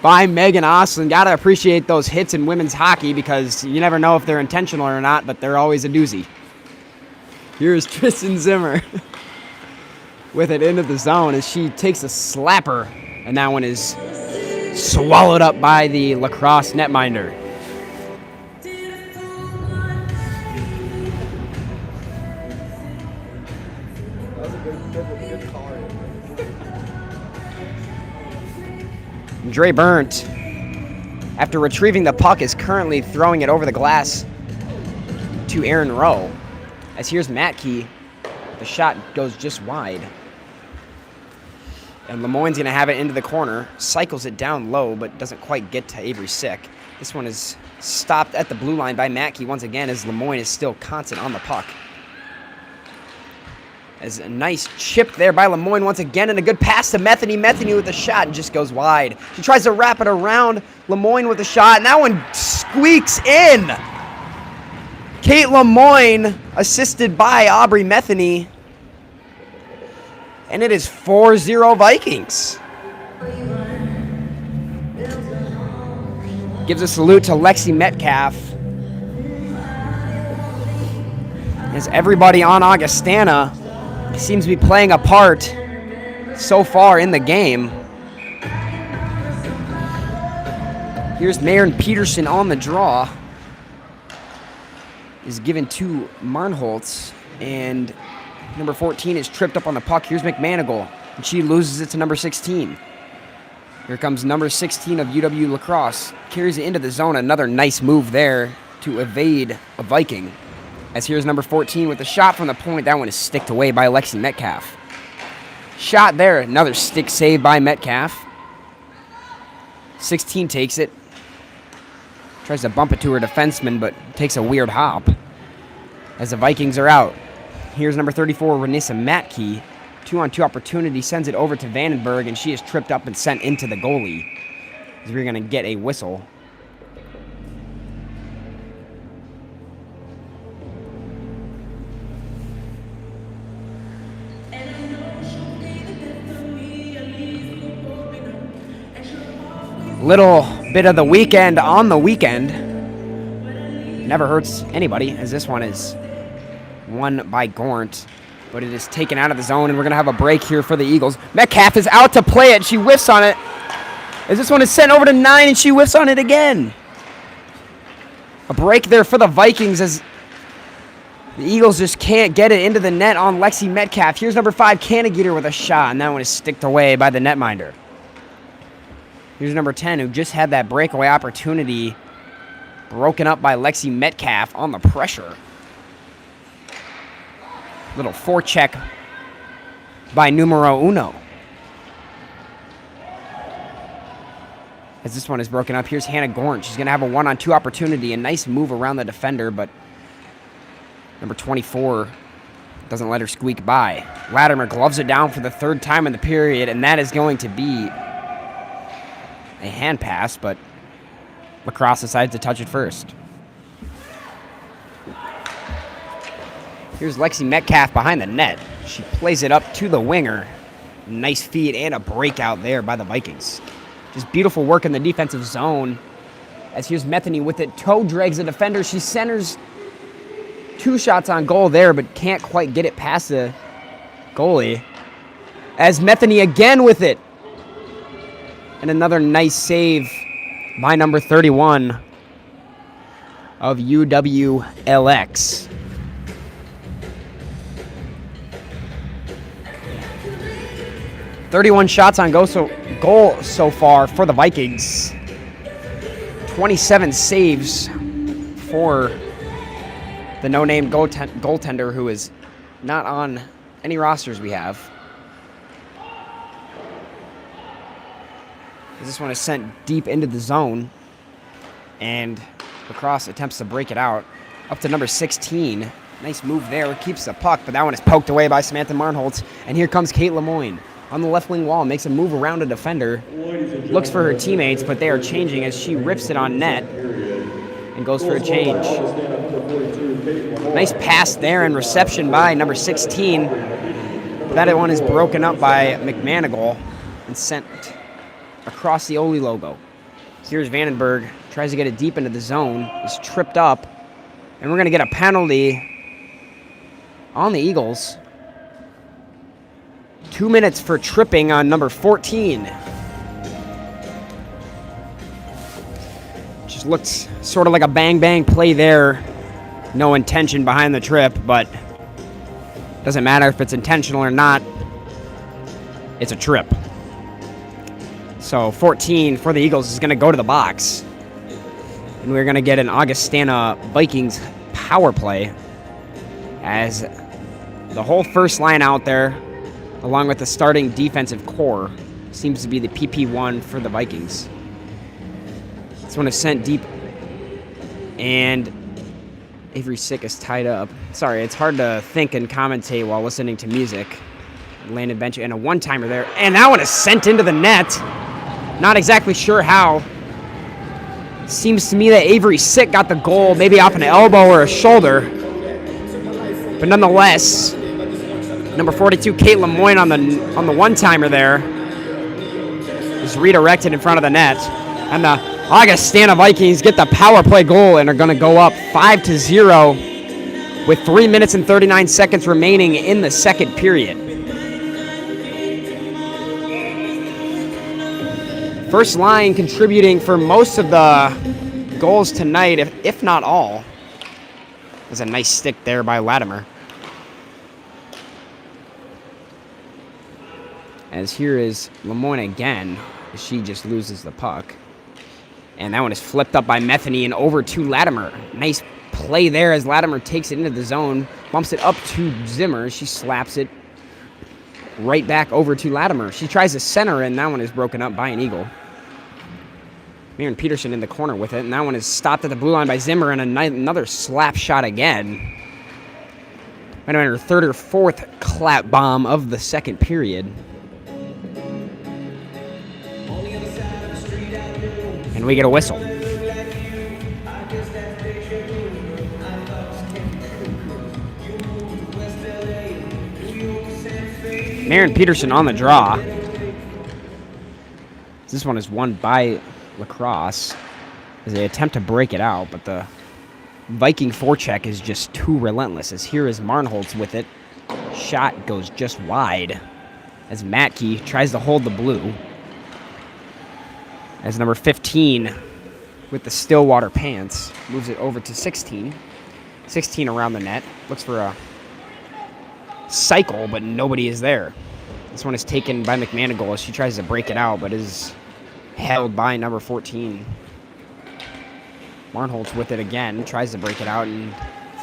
D: by Megan Oslin. Got to appreciate those hits in women's hockey because you never know if they're intentional or not, but they're always a doozy. Here's Tristan Zimmer with it into the zone as she takes a slapper, and that one is swallowed up by the Lacrosse netminder. Dre Burnt, after retrieving the puck, is currently throwing it over the glass to Aaron Rowe. As here's Matkey, the shot goes just wide. And Lemoyne's going to have it into the corner, cycles it down low, but doesn't quite get to Avery Sick. This one is stopped at the blue line by Matkey once again as Lemoyne is still constant on the puck. As a nice chip there by Lemoyne once again, and a good pass to Metheny. Metheny with the shot and just goes wide. She tries to wrap it around Lemoyne with a shot, and that one squeaks in. Kate Lemoyne assisted by Aubrey Metheny. And it is 4-0 Vikings. Gives a salute to Lexi Metcalf. As everybody on Augustana seems to be playing a part so far in the game. Here's Maren Peterson on the draw. is given to Marnholtz, and number 14 is tripped up on the puck. Here's McManigal, and she loses it to number 16. Here comes number 16 of UW Lacrosse. Carries it into the zone. Another nice move there to evade a Viking. As here's number 14 with a shot from the point. That one is sticked away by Lexi Metcalf. Shot there. Another stick save by Metcalf. 16 takes it. Tries to bump it to her defenseman, but takes a weird hop as the Vikings are out. Here's number 34, Renissa Matke. 2-on-2 opportunity, sends it over to Vandenberg, and she is tripped up and sent into the goalie. As we're going to get a whistle. Little bit of the weekend on the weekend. Never hurts anybody, as this one is won by Gaunt. But it is taken out of the zone, and we're going to have a break here for the Eagles. Metcalf is out to play it. She whiffs on it. As this one is sent over to 9, and she whiffs on it again. A break there for the Vikings as the Eagles just can't get it into the net on Lexi Metcalf. Here's number 5, Cannigeter with a shot, and that one is sticked away by the netminder. Here's number 10, who just had that breakaway opportunity broken up by Lexi Metcalf on the pressure. Little forecheck by numero uno. As this one is broken up, here's Hannah Gorn. She's going to have a 1-on-2 opportunity. A nice move around the defender, but number 24 doesn't let her squeak by. Latimer gloves it down for the 3rd time in the period, and that is going to be a hand pass, but Lacrosse decides to touch it first. Here's Lexi Metcalf behind the net. She plays it up to the winger. Nice feed and a breakout there by the Vikings. Just beautiful work in the defensive zone. As here's Metheny with it. Toe drags the defender. She centers 2 shots on goal there, but can't quite get it past the goalie. As Metheny again with it. And another nice save by number 31 of UWLX. 31 shots on goal so far for the Vikings. 27 saves for the no-name goaltender who is not on any rosters we have. This one is sent deep into the zone, and Lacrosse attempts to break it out. Up to number 16. Nice move there. Keeps the puck, but that one is poked away by Samantha Marnholtz. And here comes Kate Lemoyne on the left wing wall. Makes a move around a defender. Looks for her teammates, but they are changing as she rips it on net and goes for a change. Nice pass there and reception by number 16. That one is broken up by McManigal and sent across the Oli logo. Here's Vandenberg. Tries to get it deep into the zone. Is tripped up. And we're going to get a penalty on the Eagles. 2 minutes for tripping on number 14. Just looks sort of like a bang-bang play there. No intention behind the trip, but doesn't matter if it's intentional or not. It's a trip. So 14 for the Eagles is going to go to the box. And we're going to get an Augustana Vikings power play as the whole first line out there, along with the starting defensive core, seems to be the PP1 for the Vikings. This one is sent deep, and Avery Sick is tied up. Sorry, it's hard to think and commentate while listening to music. Landon Bench and a one-timer there, and that one is sent into the net. Not exactly sure how. Seems to me that Avery Sick got the goal, maybe off an elbow or a shoulder. But nonetheless, number 42, Kate Lemoyne on the one-timer there is redirected in front of the net. And the Augustana Vikings get the power play goal and are going to go up 5-0 with 3 minutes and 39 seconds remaining in the second period. First line contributing for most of the goals tonight, if not all. There's a nice stick there by Latimer. As here is Lemoyne again. She just loses the puck. And that one is flipped up by Metheny and over to Latimer. Nice play there as Latimer takes it into the zone. Bumps it up to Zimmer. She slaps it right back over to Latimer. She tries to center, and that one is broken up by an Eagle. Maren Peterson in the corner with it, and that one is stopped at the blue line by Zimmer, and another slap shot again. Might have been her third or fourth clap bomb of the second period. And we get a whistle. Maren Peterson on the draw. This one is won by Lacrosse as they attempt to break it out, but the Viking forecheck is just too relentless. As here is Marnholtz with it. Shot goes just wide as Matke tries to hold the blue. As number 15 with the Stillwater pants moves it over to 16. 16 around the net. Looks for a cycle, but nobody is there. This one is taken by McManigal as she tries to break it out, but is held by number 14. Marnholtz with it again, tries to break it out, and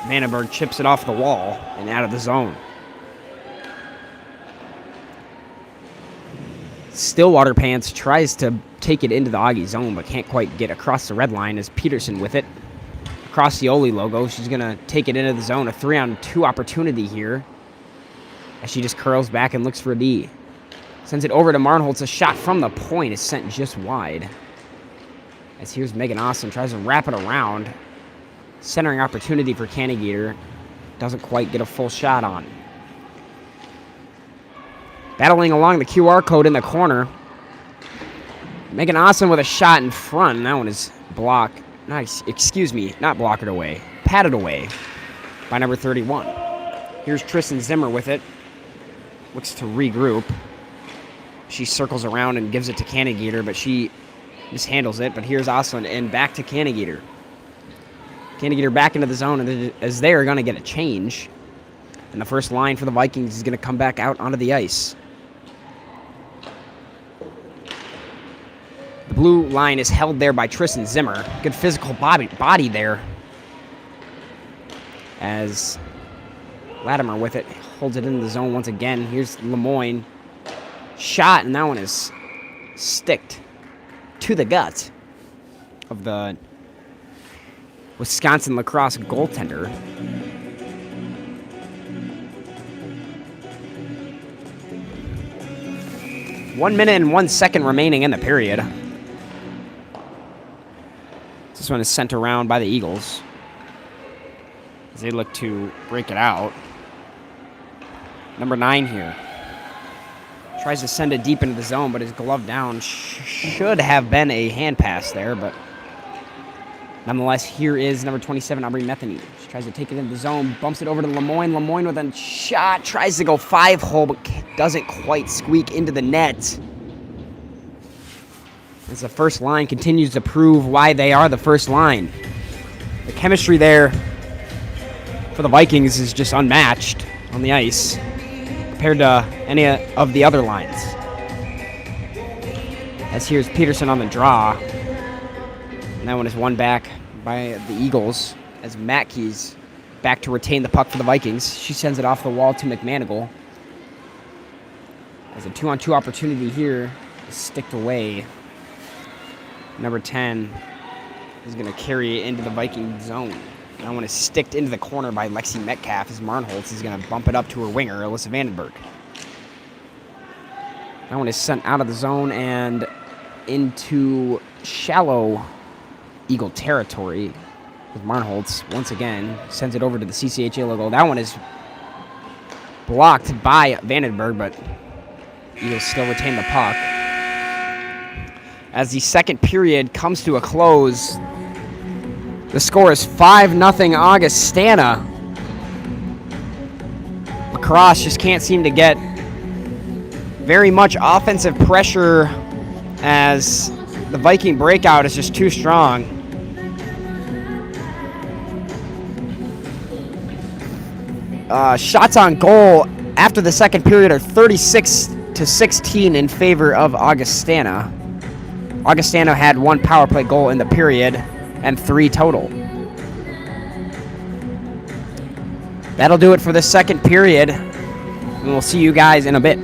D: Vandenberg chips it off the wall and out of the zone. Stillwater Pants tries to take it into the Augie zone, but can't quite get across the red line as Peterson with it. Across the Oli logo, she's going to take it into the zone. A 3-on-2 opportunity here as she just curls back and looks for a D. Sends it over to Marnholtz. A shot from the point is sent just wide. As here's Megan Austin, tries to wrap it around. Centering opportunity for Cannigator. Doesn't quite get a full shot on. Battling along the QR code in the corner. Megan Austin with a shot in front. And that one is blocked. Not blocked away. Patted away by number 31. Here's Tristan Zimmer with it. Looks to regroup. She circles around and gives it to Cannigator, but she mishandles it. But here's Austin and back to Cannigator. Cannigator back into the zone, and as they are going to get a change. And the first line for the Vikings is going to come back out onto the ice. The blue line is held there by Tristan Zimmer. Good physical body there. As Latimer with it, holds it in the zone once again. Here's Lemoyne. Shot, and that one is sticked to the gut of the Wisconsin Lacrosse goaltender. One minute and 1 second remaining in the period. This one is sent around by the Eagles as they look to break it out. Number 9 here. Tries to send it deep into the zone, but his glove down. Should have been a hand pass there, but nonetheless, here is number 27, Aubrey Metheny. She tries to take it into the zone, bumps it over to Lemoyne. Lemoyne with a shot, tries to go 5-hole, but doesn't quite squeak into the net. As the first line continues to prove why they are the first line. The chemistry there for the Vikings is just unmatched on the ice compared to any of the other lines. As here's Peterson on the draw. And that one is won back by the Eagles as Matke's back to retain the puck for the Vikings. She sends it off the wall to McManigal. As a 2-on-2 opportunity here is sticked away. Number 10 is going to carry it into the Viking zone. That one is sticked into the corner by Lexi Metcalf as Marnholtz is going to bump it up to her winger, Alyssa Vandenberg. That one is sent out of the zone and into shallow Eagle territory with Marnholtz. Once again, sends it over to the CCHA logo. That one is blocked by Vandenberg, but Eagles still retain the puck. As the second period comes to a close, the score is 5-0 Augustana. Lacrosse just can't seem to get very much offensive pressure as the Viking breakout is just too strong. Shots on goal after the second period are 36-16 in favor of Augustana. Augustana had 1 power play goal in the period and 3 total. That'll do it for the second period. And we'll see you guys in a bit.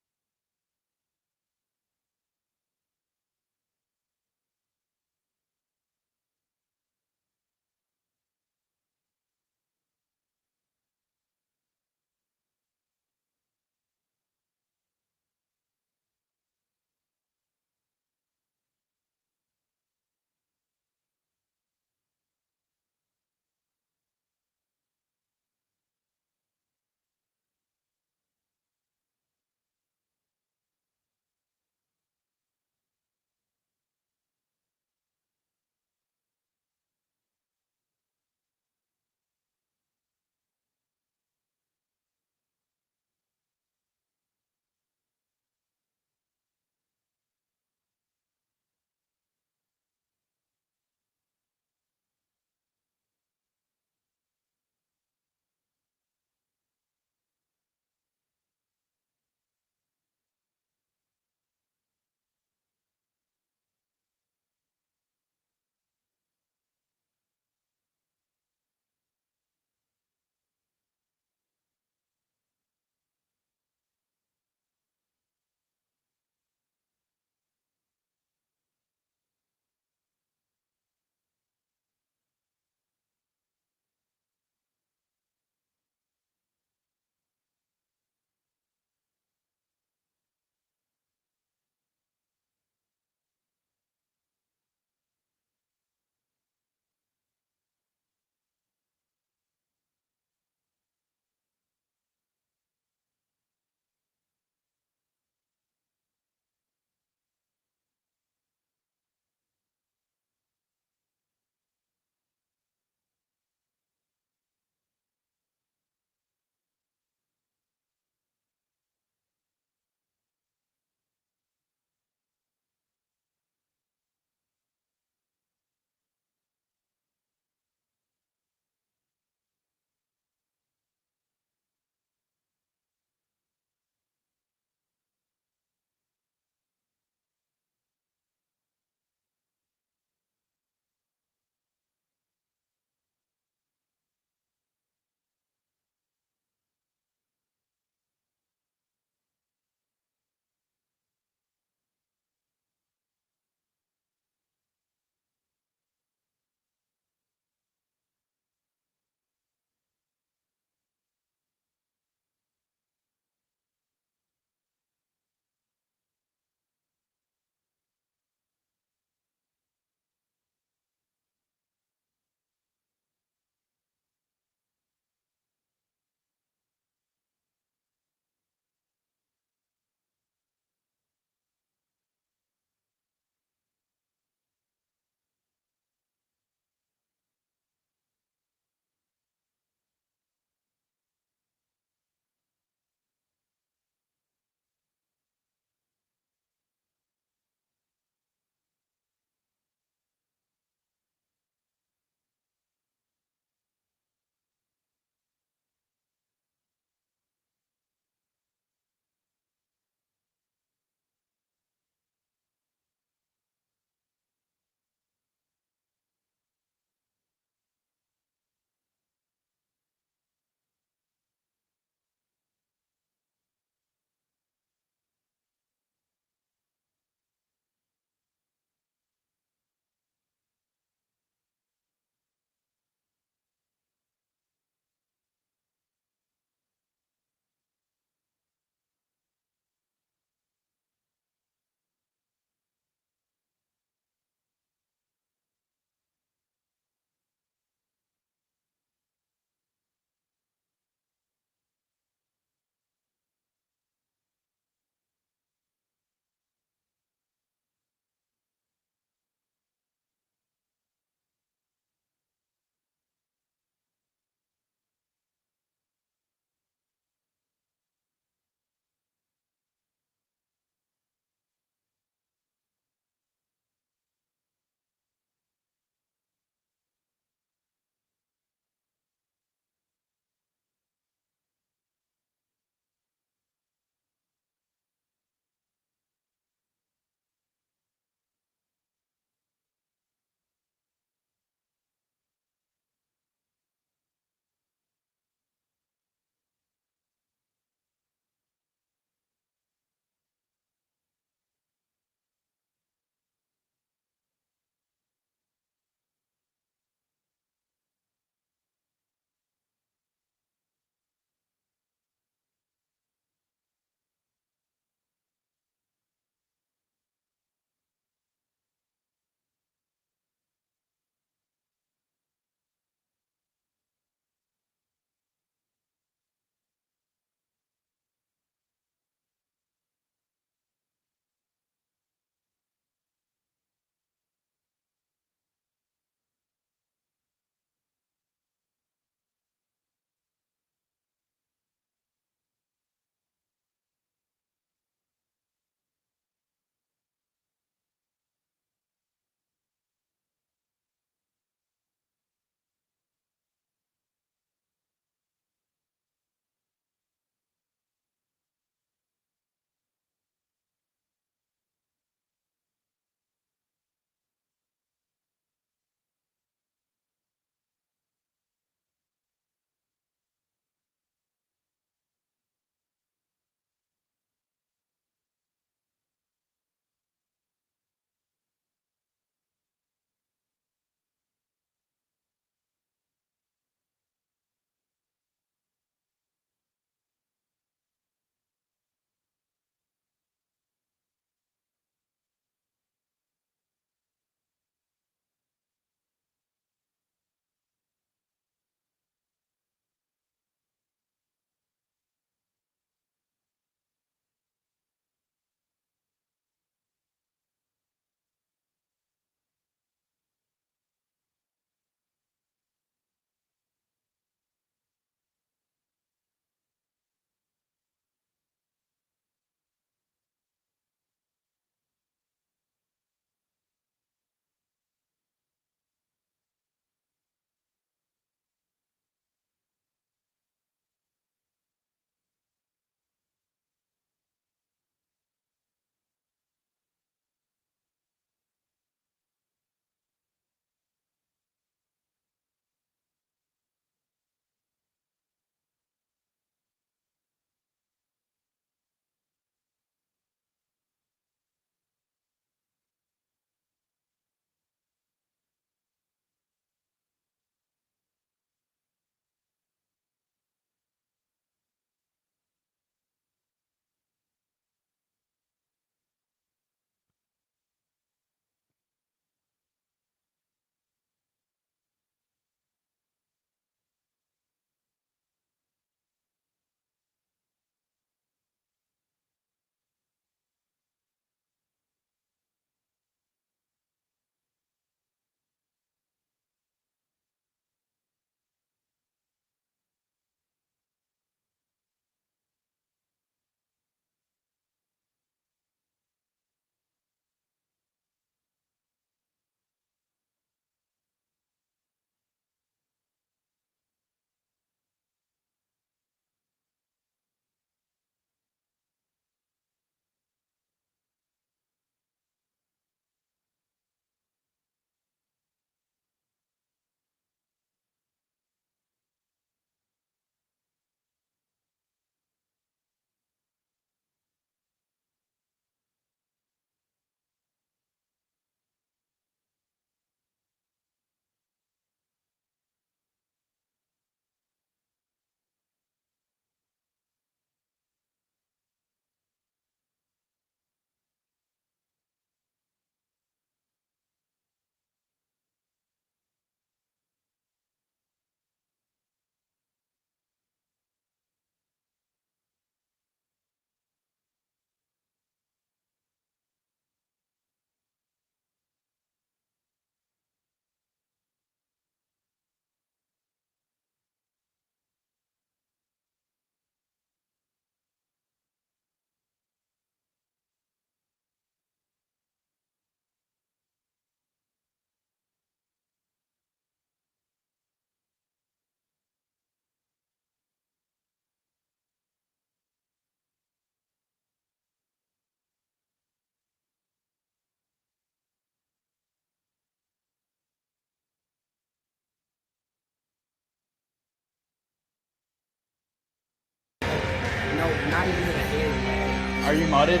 E: mudded.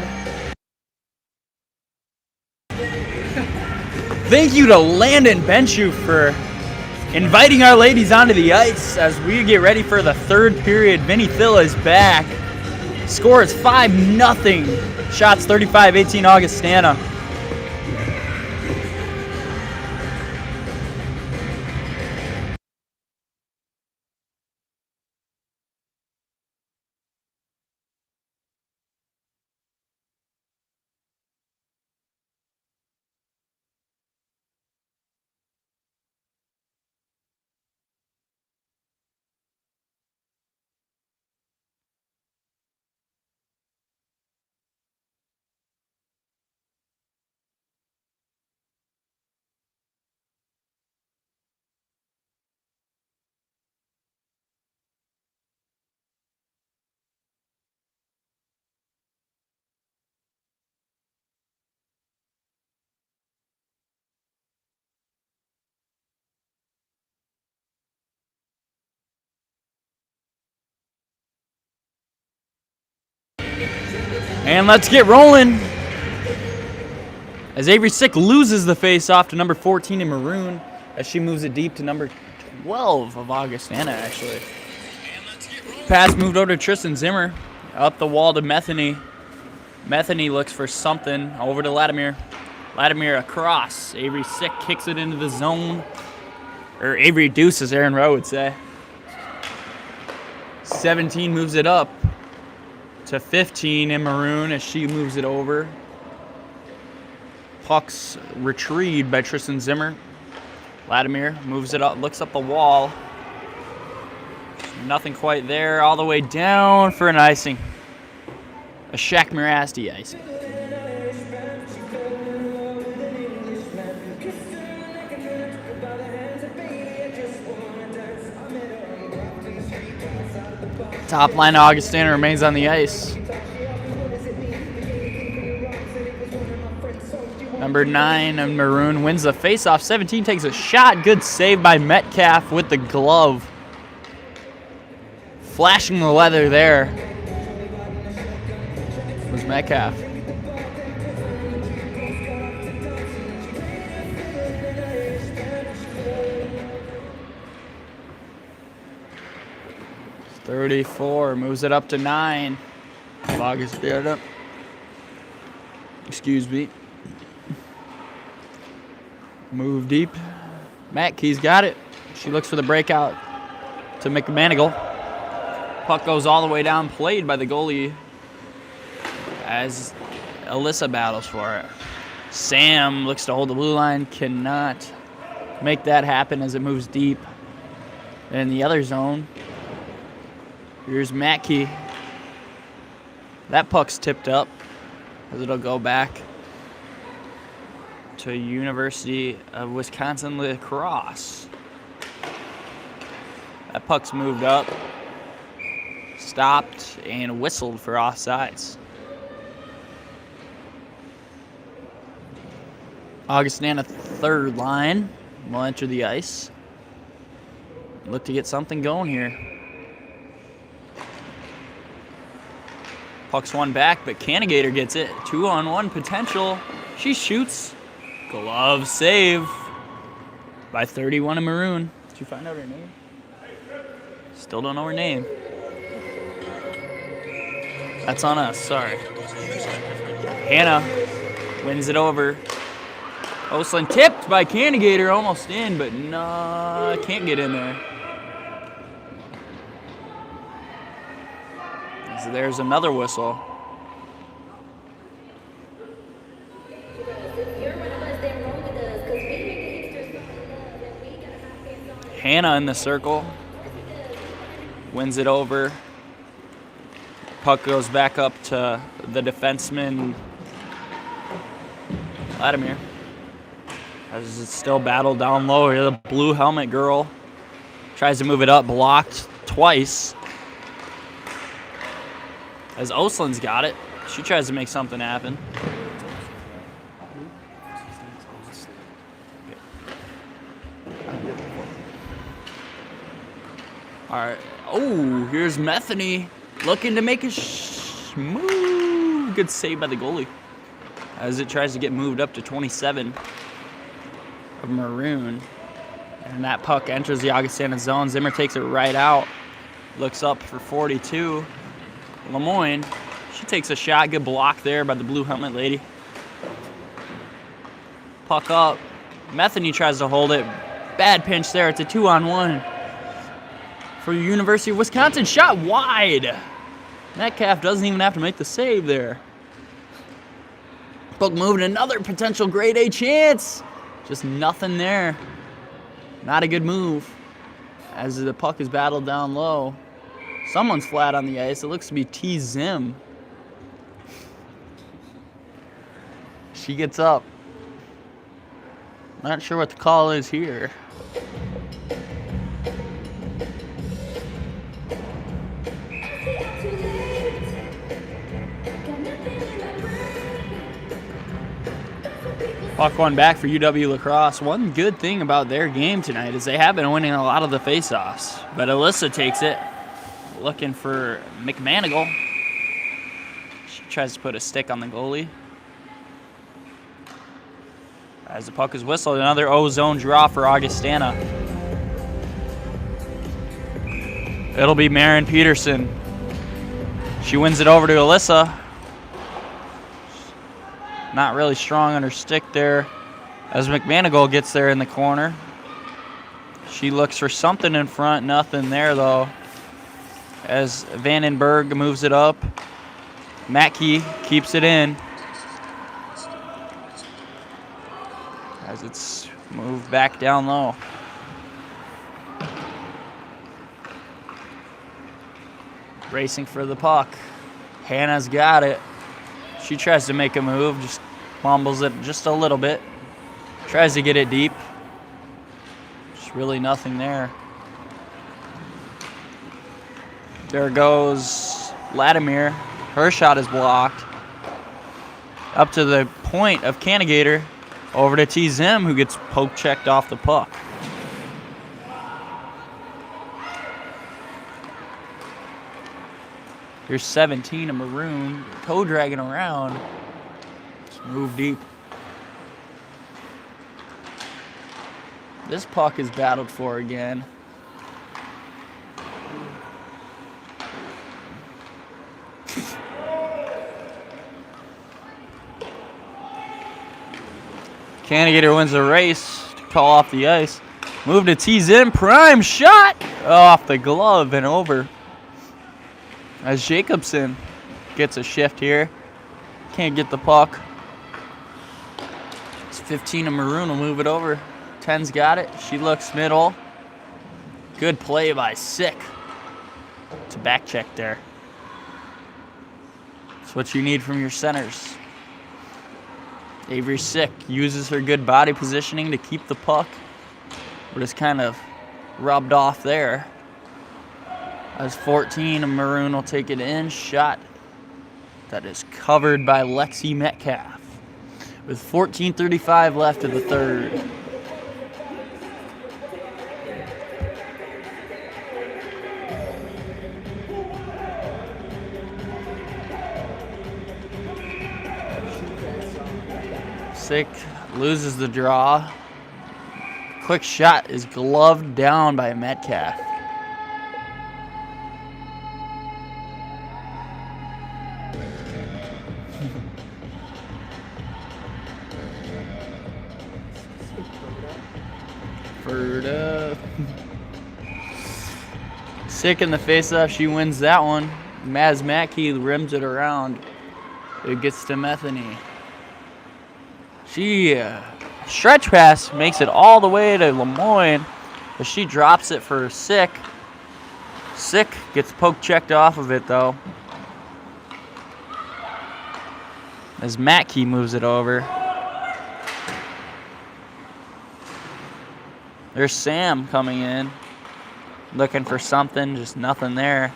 E: Thank you to Landon Benshu for inviting our ladies onto the ice as we get ready for the third period. Vinny Thilla is back. Score is 5-0. Shots 35-18 Augustana. And let's get rolling. As Avery Sick loses the face-off to number 14 in maroon, as she moves it deep to number 12 of Augustana, actually. Pass moved over to Tristan Zimmer. Up the wall to Metheny. Metheny looks for something. Over to Latimer. Latimer across. Avery Sick kicks it into the zone. Or Avery Deuce, as Aaron Rowe would say. 17 moves it up to 15 in maroon as she moves it over. Puck's retrieved by Tristan Zimmer. Latimer moves it up, looks up the wall. Nothing quite there. All the way down for an icing. A Shaq Mirasti icing. Top line Augustana remains on the ice. Number 9 of maroon wins the faceoff. 17 takes a shot. Good save by Metcalf with the glove. Flashing the leather there was Metcalf. .34 moves it up to 9. Augustana. Excuse me. Move deep. Matt Key's got it. She looks for the breakout to McManigal. Puck goes all the way down, played by the goalie as Alyssa battles for it. Sam looks to hold the blue line, cannot make that happen as it moves deep. And in the other zone, here's Mackey. That puck's tipped up as it'll go back to University of Wisconsin Lacrosse. That puck's moved up, stopped, and whistled for offsides. Augustana third line will enter the ice. Look to get something going here. Puck's one back, but Cannigator gets it. 2-on-1 potential. She shoots. Glove save by 31 in maroon. Did you find out her name? Still don't know her name. That's on us, sorry. Hannah wins it over. Oslin tipped by Cannigator, almost in, but no, can't get in there. So there's another whistle. Hannah in the circle. Wins it over. Puck goes back up to the defenseman, Vladimir. As it's still battled down low here, the blue helmet girl tries to move it up, blocked twice. As Oslin's got it, she tries to make something happen. All right. Oh, here's Metheny looking to make a move. good save by the goalie as it tries to get moved up to 27 of Maroon. And that puck enters the Augustana zone. Zimmer takes it right out. Looks up for 42. Lemoyne, she takes a shot. Good block there by the blue helmet lady. Puck up. Metheny tries to hold it. Bad pinch there. It's a 2-on-1 for the University of Wisconsin. Shot wide. Metcalf doesn't even have to make the save there. Puck moving, another potential grade A chance. Just nothing there. Not a good move as the puck is battled down low. Someone's flat on the ice. It looks to be T. Zim. She gets up. Not sure what the call is here. Puck one back for UW Lacrosse. One good thing about their game tonight is they have been winning a lot of the faceoffs. But Alyssa takes it, looking for McManigal. She tries to put a stick on the goalie. As the puck is whistled, another O-zone draw for Augustana. It'll be Maren Peterson. She wins it over to Alyssa. Not really strong on her stick there as McManigal gets there in the corner. She looks for something in front, nothing there though. As Vandenberg moves it up, Mackey keeps it in. As it's moved back down low. Racing for the puck. Hannah's got it. She tries to make a move, just fumbles it just a little bit. Tries to get it deep. Just really nothing there. There goes Latimer. Her shot is blocked. Up to the point of Cannigator. Over to T. Zim, who gets poke checked off the puck. Here's 17 of Maroon, toe dragging around. Just move deep. This puck is battled for again. Cannigator wins the race to call off the ice. Move to T's in. Prime shot off the glove and over. As Jacobson gets a shift here. Can't get the puck. It's 15 of Maroon will move it over. 10's got it. She looks middle. Good play by Sick. It's a back check there. That's what you need from your centers. Avery Sick uses her good body positioning to keep the puck, but it's kind of rubbed off there. As 14 of Maroon will take it in. Shot that is covered by Lexi Metcalf. With 14:35 left of the third. Sick loses the draw. Quick shot is gloved down by Metcalf. Ferda. Sick in the face-off. She wins that one. Maz Mackey rims it around. It gets to Metheny. She stretch pass makes it all the way to Lemoyne, but she drops it for Sick. Sick gets poke checked off of it though. As Mackey moves it over. There's Sam coming in, looking for something, just nothing there.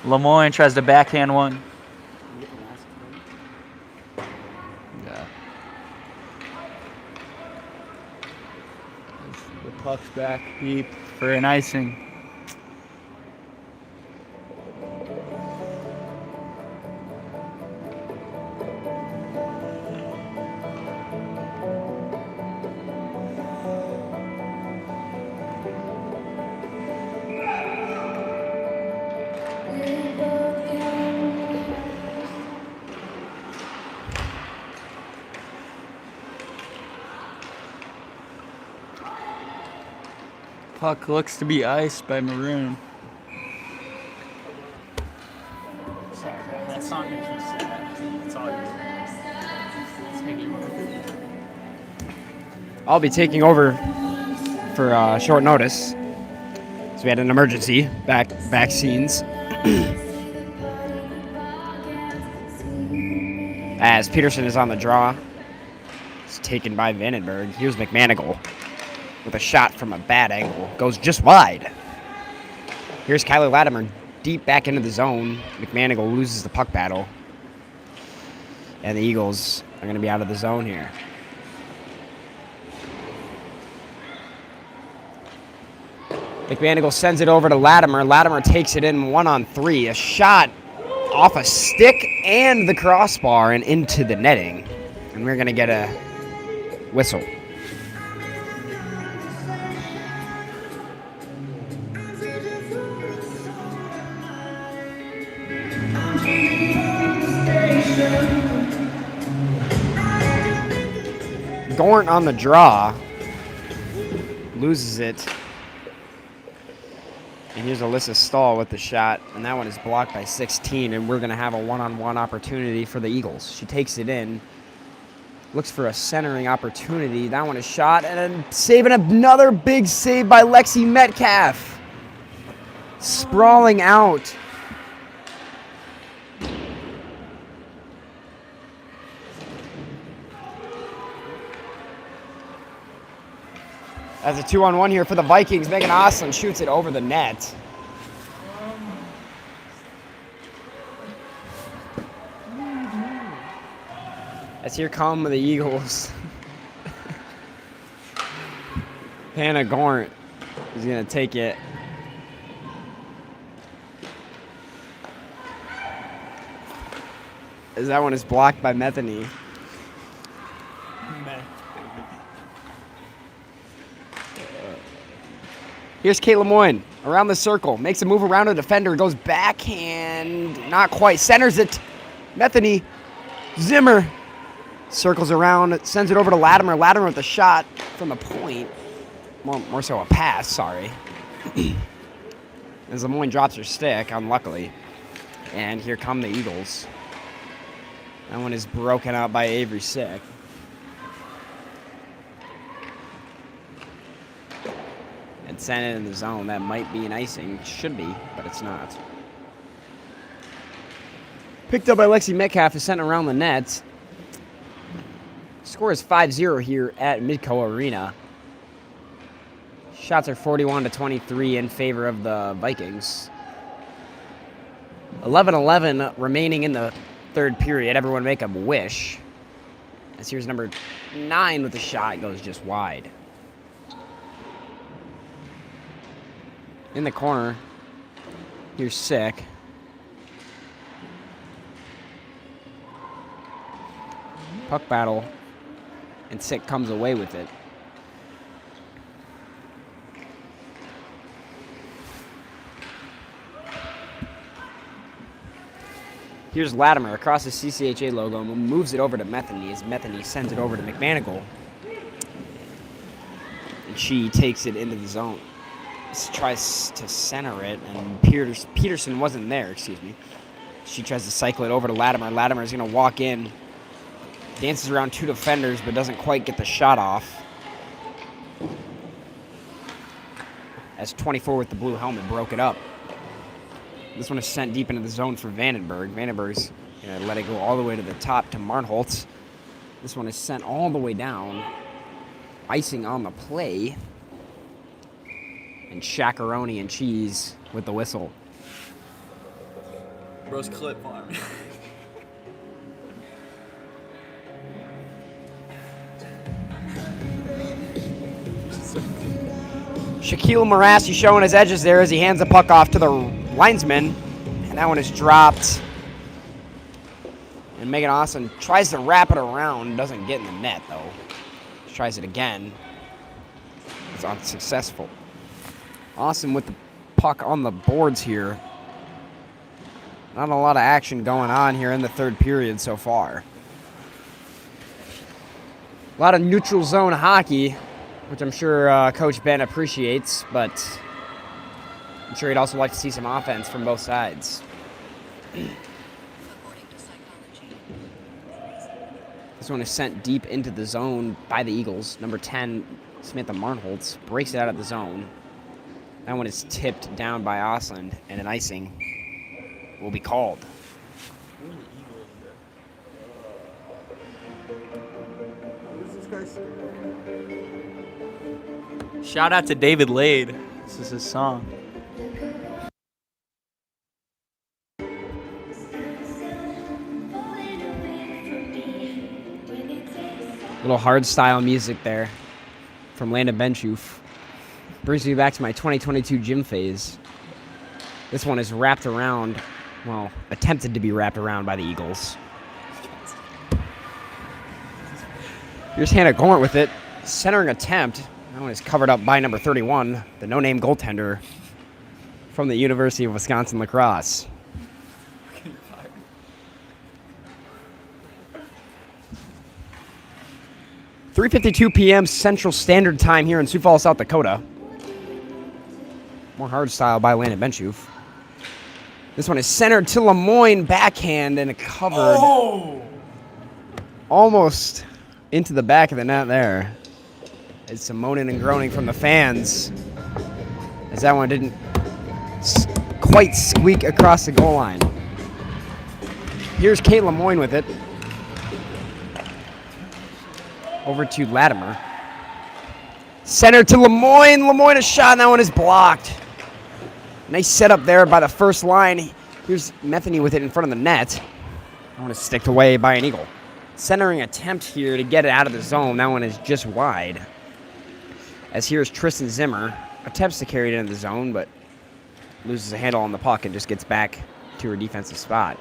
E: Lemoyne tries to backhand one. Puck's back deep for an icing. Puck looks to be iced by Maroon. Sorry, that song makes me sad. It's all
D: I'll be taking over for short notice. So we had an emergency back scenes. As Peterson is on the draw. It's taken by Vandenberg. Here's McManigal with a shot from a bad angle. Goes just wide. Here's Kyler Latimer deep back into the zone. McManigal loses the puck battle. And the Eagles are going to be out of the zone here. McManigal sends it over to Latimer. Latimer takes it in 1-on-3. A shot off a stick and the crossbar and into the netting. And we're going to get a whistle. Gornt on the draw. Loses it. And here's Alyssa Stahl with the shot, and that one is blocked by 16, and we're going to have a one-on-one opportunity for the Eagles. She takes it in, looks for a centering opportunity. That one is shot, and then saving another big save by Lexi Metcalf. Sprawling out. As a 2-on-1 here for the Vikings, Megan Oslin shoots it over the net. As here come the Eagles. Hannah Gornt is going to take it. As that one is blocked by Metheny. Here's Kate Lemoyne around the circle. Makes a move around a defender. Goes backhand. Not quite. Centers it. Metheny. Zimmer. Circles around. Sends it over to Latimer. Latimer with a shot from the point. More so a pass, sorry. As Lemoyne drops her stick, unluckily. And here come the Eagles. That one is broken out by Avery Sick. And sent it in the zone. That might be an icing. Should be, but it's not. Picked up by Lexi Metcalf is sent around the net. Score is 5-0 here at Midco Arena. Shots are 41-23 in favor of the Vikings. 11-11 remaining in the third period. Everyone make a wish. As here's number 9 with the shot. Goes just wide. In the corner, here's Sick. Puck battle, and Sick comes away with it. Here's Latimer across the CCHA logo, moves it over to Metheny as Metheny sends it over to McManigal. And she takes it into the zone. Tries to center it, and Peterson wasn't there, excuse me. She tries to cycle it over to Latimer. Latimer is going to walk in, dances around 2 defenders, but doesn't quite get the shot off. As 24 with the blue helmet broke it up. This one is sent deep into the zone for Vandenberg. Vandenberg's going to let it go all the way to the top to Marnholtz. This one is sent all the way down. Icing on the play. And Shakaroni and Cheese with the whistle.
E: Bro's clip farm.
D: Shaquille Marassi showing his edges there as he hands the puck off to the linesman. And that one is dropped. And Megan Austin tries to wrap it around. Doesn't get in the net, though. She tries it again. It's unsuccessful. Austin with the puck on the boards here. Not a lot of action going on here in the third period so far. A lot of neutral zone hockey. which I'm sure Coach Ben appreciates, but I'm sure he'd also like to see some offense from both sides. This one is sent deep into the zone by the Eagles. Number 10, Samantha Marnholtz, breaks it out of the zone. That one is tipped down by Osland, and an icing will be called.
E: Shout out to David Lade. This is his song.
D: Little hard style music there from Landon Benchoof. Brings me back to my 2022 gym phase. This one is wrapped around, well, attempted to be wrapped around by the Eagles. Here's Hannah Gornt with it. Centering attempt. That one is covered up by number 31, the no-name goaltender from the University of Wisconsin Lacrosse. 3:52 p.m. Central Standard Time here in Sioux Falls, South Dakota. More hard style by Landon Benchoof. This one is centered to Lemoyne, backhand, and covered almost into the back of the net there. It's some moaning and groaning from the fans as that one didn't quite squeak across the goal line. Here's Kate Lemoyne with it. Over to Latimer. Center to Lemoyne. Lemoyne a shot, and that one is blocked. Nice setup there by the first line. Here's Metheny with it in front of the net. I want to stick away by an Eagle. Centering attempt here to get it out of the zone. That one is just wide. As here's Tristan Zimmer. Attempts to carry it into the zone, but loses a handle on the puck and just gets back to her defensive spot.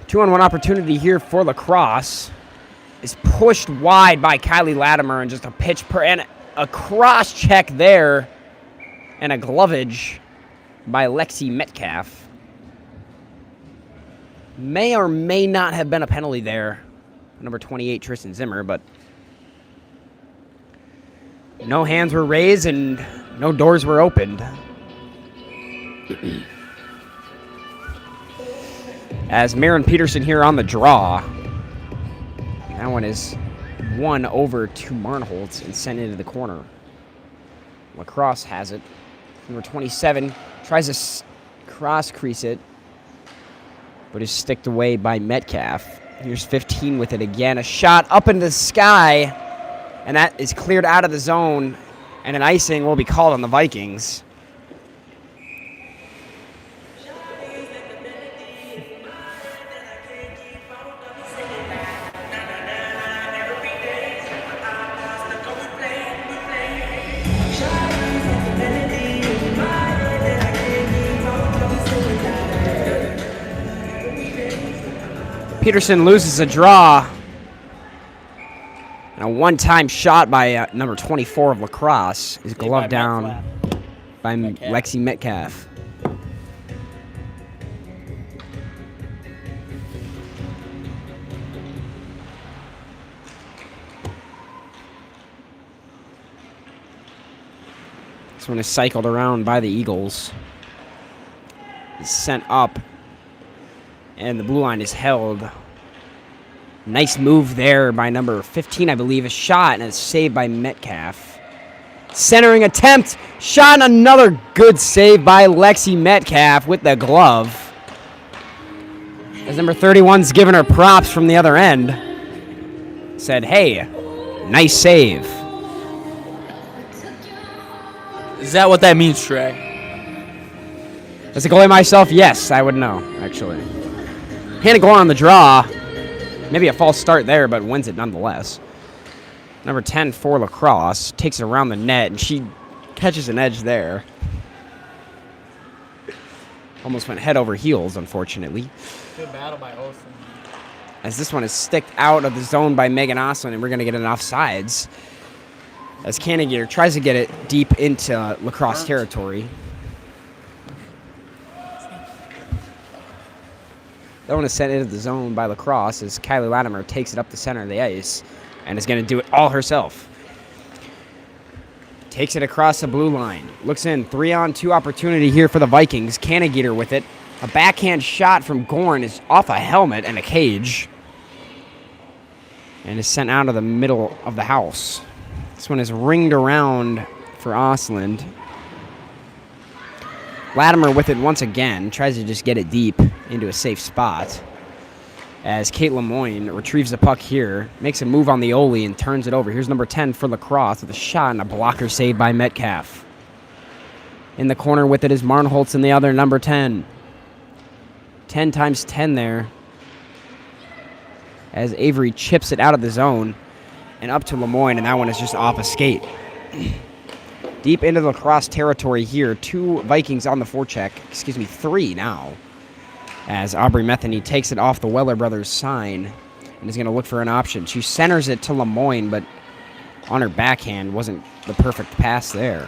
D: 2-on-1 opportunity here for Lacrosse. Is pushed wide by Kylie Latimer, and just a pitch and a cross check there, and a glovage by Lexi Metcalf. May or may not have been a penalty there. Number 28, Tristan Zimmer, but no hands were raised and no doors were opened. As Marin Peterson here on the draw. That one is won over to Marnholtz and sent into the corner. Lacrosse has it. Number 27 tries to cross crease it, but is sticked away by Metcalf. Here's 15 with it again. A shot up into the sky, and that is cleared out of the zone, and an icing will be called on the Vikings. Peterson loses a draw. And a one-time shot by number 24 of Lacrosse is gloved down by Lexi Metcalf. This one is cycled around by the Eagles. It's sent up. And the blue line is held. Nice move there by number 15, I believe. A shot, and it's saved by Metcalf. Centering attempt. Shot, and another good save by Lexi Metcalf with the glove. As number 31's giving her props from the other end. Said, hey, nice save.
E: Is that what that means, Trey?
D: As a goalie myself, yes, I would know, actually. Hannah Gornt on the draw. Maybe a false start there, but wins it nonetheless. Number 10 for Lacrosse takes it around the net, and she catches an edge there. Almost went head over heels, unfortunately.
A: Good battle by Olsen.
D: As this one is sticked out of the zone by Megan Oslin, and we're going to get an offsides. As Cannigier tries to get it deep into Lacrosse territory. That one is sent into the zone by Lacrosse as Kylie Latimer takes it up the center of the ice and is going to do it all herself. Takes it across the blue line. Looks in. 3-on-2 opportunity here for the Vikings. Cannigator with it. A backhand shot from Gorn is off a helmet and a cage. And is sent out of the middle of the house. This one is ringed around for Osland. Latimer with it once again. Tries to just get it deep into a safe spot. As Kate Lemoyne retrieves the puck here, makes a move on the Oli and turns it over. Here's number 10 for Lacrosse with a shot and a blocker saved by Metcalf. In the corner with it is Marnholtz and the other number 10. 10 times 10 there. As Avery chips it out of the zone and up to Lemoyne, and that one is just off a skate. Deep into the Lacrosse territory here. 2 Vikings on the forecheck. 3 now. As Aubrey Metheny takes it off the Weller Brothers sign and is going to look for an option. She centers it to Lemoyne, but on her backhand wasn't the perfect pass there.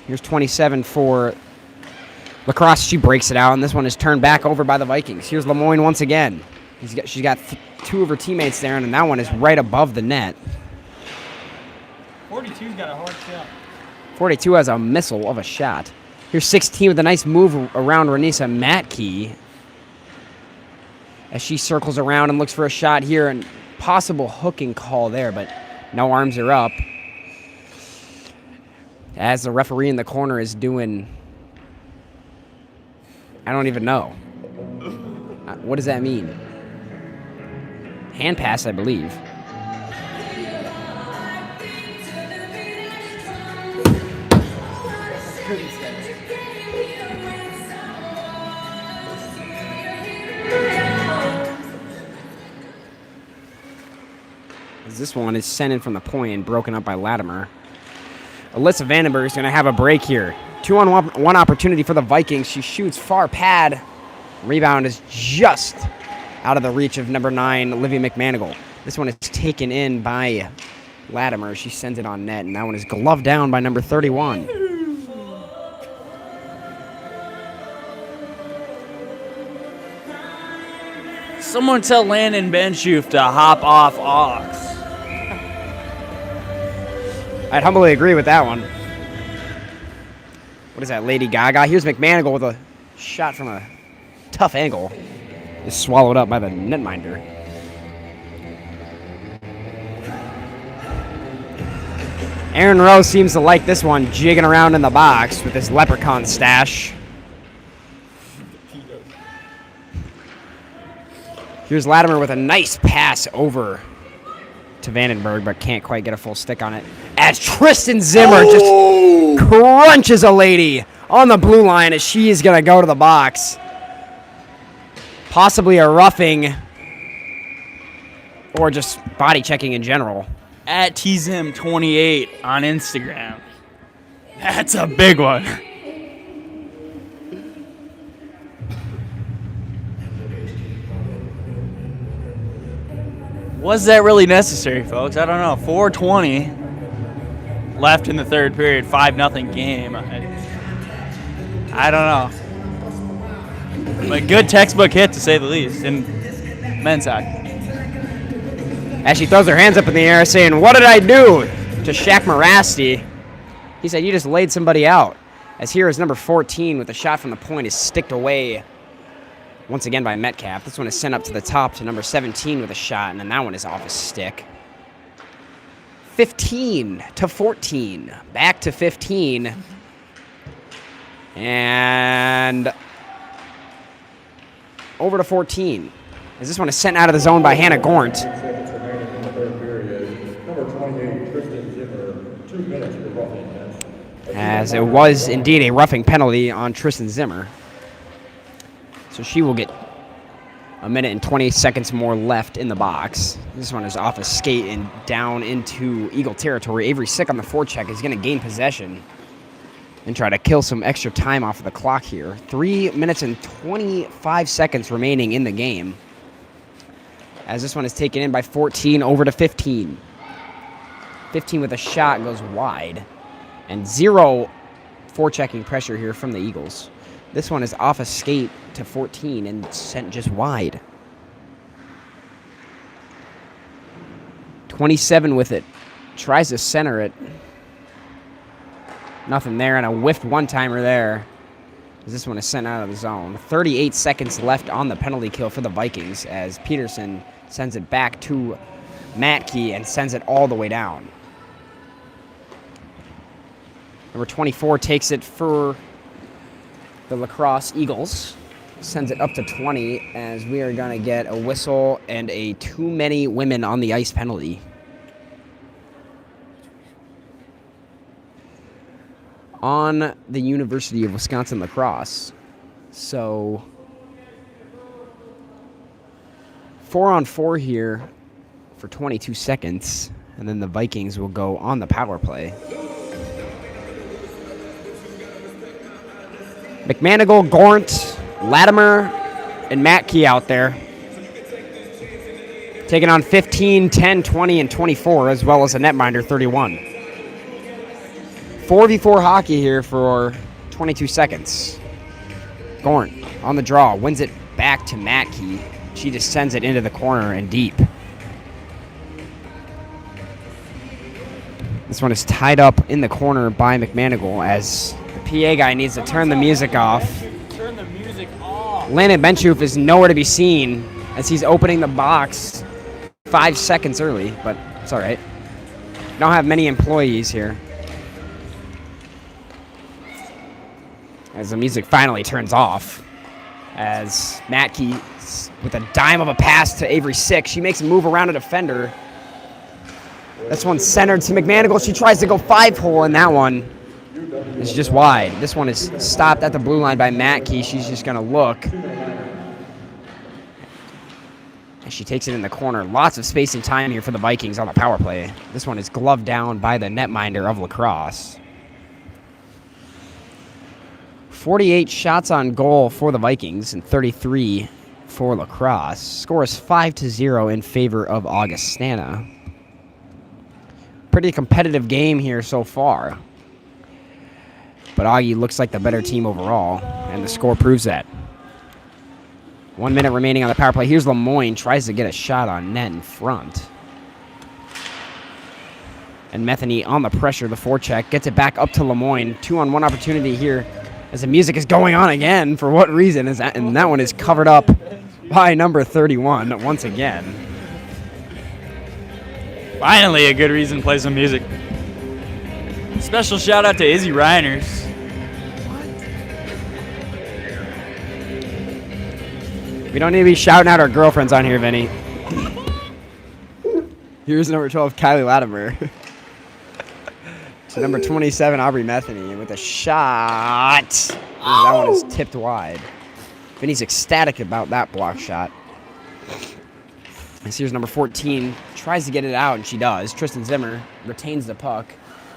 D: Here's 27 for Lacrosse. She breaks it out, and this one is turned back over by the Vikings. Here's Lemoyne once again. She's got 2 of her teammates there, and that one is right above the net.
E: 42's got a hard shot.
D: 42 has a missile of a shot. Here's 16 with a nice move around Renisa Matkey. As she circles around and looks for a shot here, and possible hooking call there, but no arms are up. As the referee in the corner is doing, I don't even know. What does that mean? Hand pass, I believe. This one is sent in from the point and broken up by Latimer. Alyssa Vandenberg is going to have a break here. 2-on-1 opportunity for the Vikings. She shoots far pad. Rebound is just out of the reach of number 9, Olivia McManigal. This one is taken in by Latimer. She sends it on net, and that one is gloved down by number 31.
E: Someone tell Landon Benschoof to hop off Ox.
D: I'd humbly agree with that one. What is that, Lady Gaga? Here's McManigal with a shot from a tough angle. Is swallowed up by the netminder. Aaron Rowe seems to like this one, jigging around in the box with his leprechaun stash. Here's Latimer with a nice pass over to Vandenberg, but can't quite get a full stick on it. As Tristan Zimmer just crunches a lady on the blue line as she is going to go to the box. Possibly a roughing or just body checking in general.
E: At TZim28 on Instagram. That's a big one. Was that really necessary, folks? I don't know. 4:20 left in the third period, 5-0 game. I don't know. But good textbook hit, to say the least, in men's hockey.
D: As she throws her hands up in the air saying, "What did I do?" to Shaq Marasti. He said, "You just laid somebody out." As here is number 14 with a shot from the point is sticked away once again by Metcalf. This one is sent up to the top to number 17 with a shot, and then that one is off his stick. 15-14. Back to 15. And over to 14. As this one is sent out of the zone by Hannah Gornt.
C: 7 seconds remaining in the third period. Number 28, Tristan Zimmer, 2 minutes for roughing.
D: As it was indeed a roughing penalty on Tristan Zimmer. So she will get a minute and 20 seconds more left in the box. This one is off a skate and down into Eagle territory. Avery Sick on the forecheck is going to gain possession and try to kill some extra time off of the clock here. 3 minutes and 25 seconds remaining in the game. As this one is taken in by 14 over to 15. 15 with a shot goes wide. And 0 forechecking pressure here from the Eagles. This one is off a skate to 14 and sent just wide. 27 with it. Tries to center it. Nothing there, and a whiffed one-timer there. This one is sent out of the zone. 38 seconds left on the penalty kill for the Vikings as Peterson sends it back to Matke and sends it all the way down. Number 24 takes it for the Lacrosse Eagles. Sends it up to 20 as we are going to get a whistle and a too many women on the ice penalty. On the University of Wisconsin Lacrosse. So 4-on-4 here for 22 seconds, and then the Vikings will go on the power play. McManigal, Gornt, Latimer, and Matke out there. Taking on 15, 10, 20, and 24, as well as a netminder, 31. 4v4 hockey here for 22 seconds. Gornt on the draw, wins it back to Matke. She just sends it into the corner and deep. This one is tied up in the corner by McManigal as the PA guy needs to turn the music off.
E: Turn the music off.
D: Landon Benchoof is nowhere to be seen as he's opening the box 5 seconds early, but it's all right. Don't have many employees here. As the music finally turns off, as Matke, with a dime of a pass to Avery Sick, she makes a move around a defender. This one's centered to McManigal. She tries to go 5-hole, and that one is just wide. This one is stopped at the blue line by Matke. She's just going to look. And she takes it in the corner. Lots of space and time here for the Vikings on the power play. This one is gloved down by the netminder of Lacrosse. 48 shots on goal for the Vikings and 33 for Lacrosse. Score is 5-0 in favor of Augustana. Pretty competitive game here so far. But Augie looks like the better team overall, and the score proves that. 1 minute remaining on the power play. Here's Lemoyne, tries to get a shot on net in front. And Metheny on the pressure, the forecheck, gets it back up to Lemoyne. 2-on-1 opportunity here as the music is going on again. For what reason is that? And that one is covered up by number 31 once again.
E: Finally, a good reason to play some music. Special shout out to Izzy Reiners.
D: We don't need to be shouting out our girlfriends on here, Vinny. Here's number 12, Kylie Latimer. To number 27, Aubrey Metheny with a shot. That one is tipped wide. Vinny's ecstatic about that block shot. And here's number 14. Tries to get it out, and she does. Tristan Zimmer retains the puck.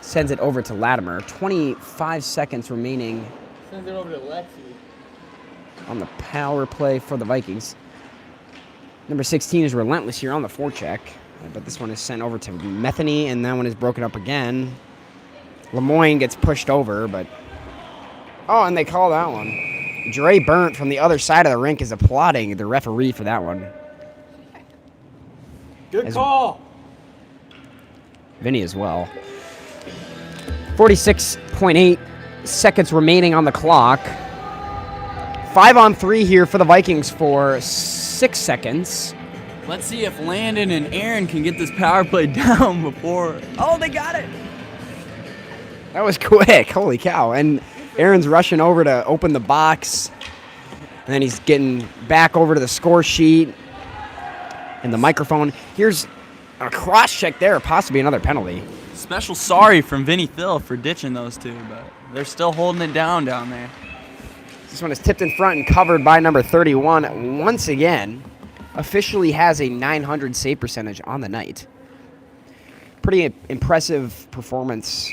D: Sends it over to Latimer. 25 seconds remaining.
A: Sends it over to Lexi.
D: On the power play for the Vikings. Number 16 is relentless here on the forecheck. But this one is sent over to Metheny, and that one is broken up again. Lemoyne gets pushed over, but... Oh, and they call that one. Dre Burnt from the other side of the rink is applauding the referee for that one.
E: Good call.
D: Vinny as well. 46.8 seconds remaining on the clock. 5-on-3 here for the Vikings for 6 seconds.
E: Let's see if Landon and Aaron can get this power play down before... Oh, they got it.
D: That was quick. Holy cow. And Aaron's rushing over to open the box. And then he's getting back over to the score sheet and the microphone. Here's a cross-check there, possibly another penalty.
E: Special sorry from Vinny Thill for ditching those two, but they're still holding it down there.
D: This one is tipped in front and covered by number 31. Once again, officially has a .900 save percentage on the night. Pretty impressive performance,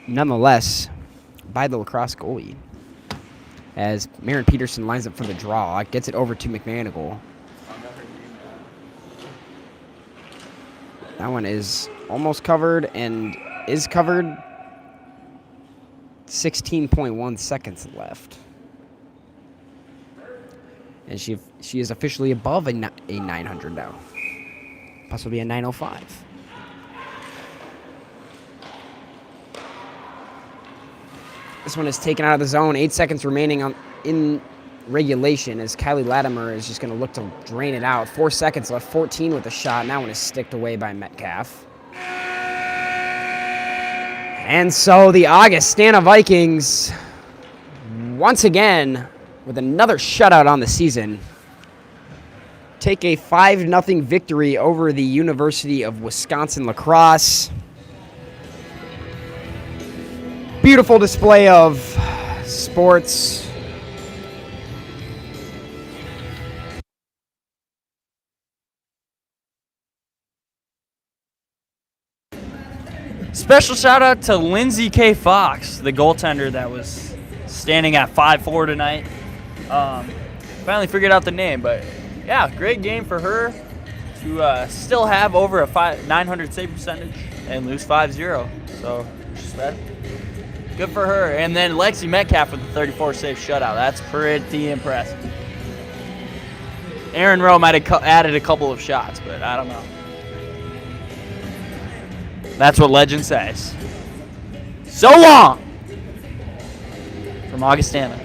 D: nonetheless, by the Lacrosse goalie. As Maren Peterson lines up for the draw, gets it over to McManigal. That one is almost covered and is covered. 16.1 seconds left. And she is officially above a 900 now. Possibly a 905. This one is taken out of the zone. 8 seconds remaining in regulation as Kylie Latimer is just going to look to drain it out. 4 seconds left, 14 with the shot. And that one is sticked away by Metcalf. And so the Augustana Vikings, once again, with another shutout on the season, take a 5-0 victory over the University of Wisconsin Lacrosse. Beautiful display of sports.
E: Special shout out to Lindsay K. Fox, the goaltender that was standing at 5'4" tonight. Finally figured out the name, but yeah, great game for her to still have over a 900 save percentage and lose 5-0. So, respect. Good for her. And then Lexi Metcalf with the 34 save shutout. That's pretty impressive. Aaron Rowe might have added a couple of shots, but I don't know. That's what legend says. So long from Augustana.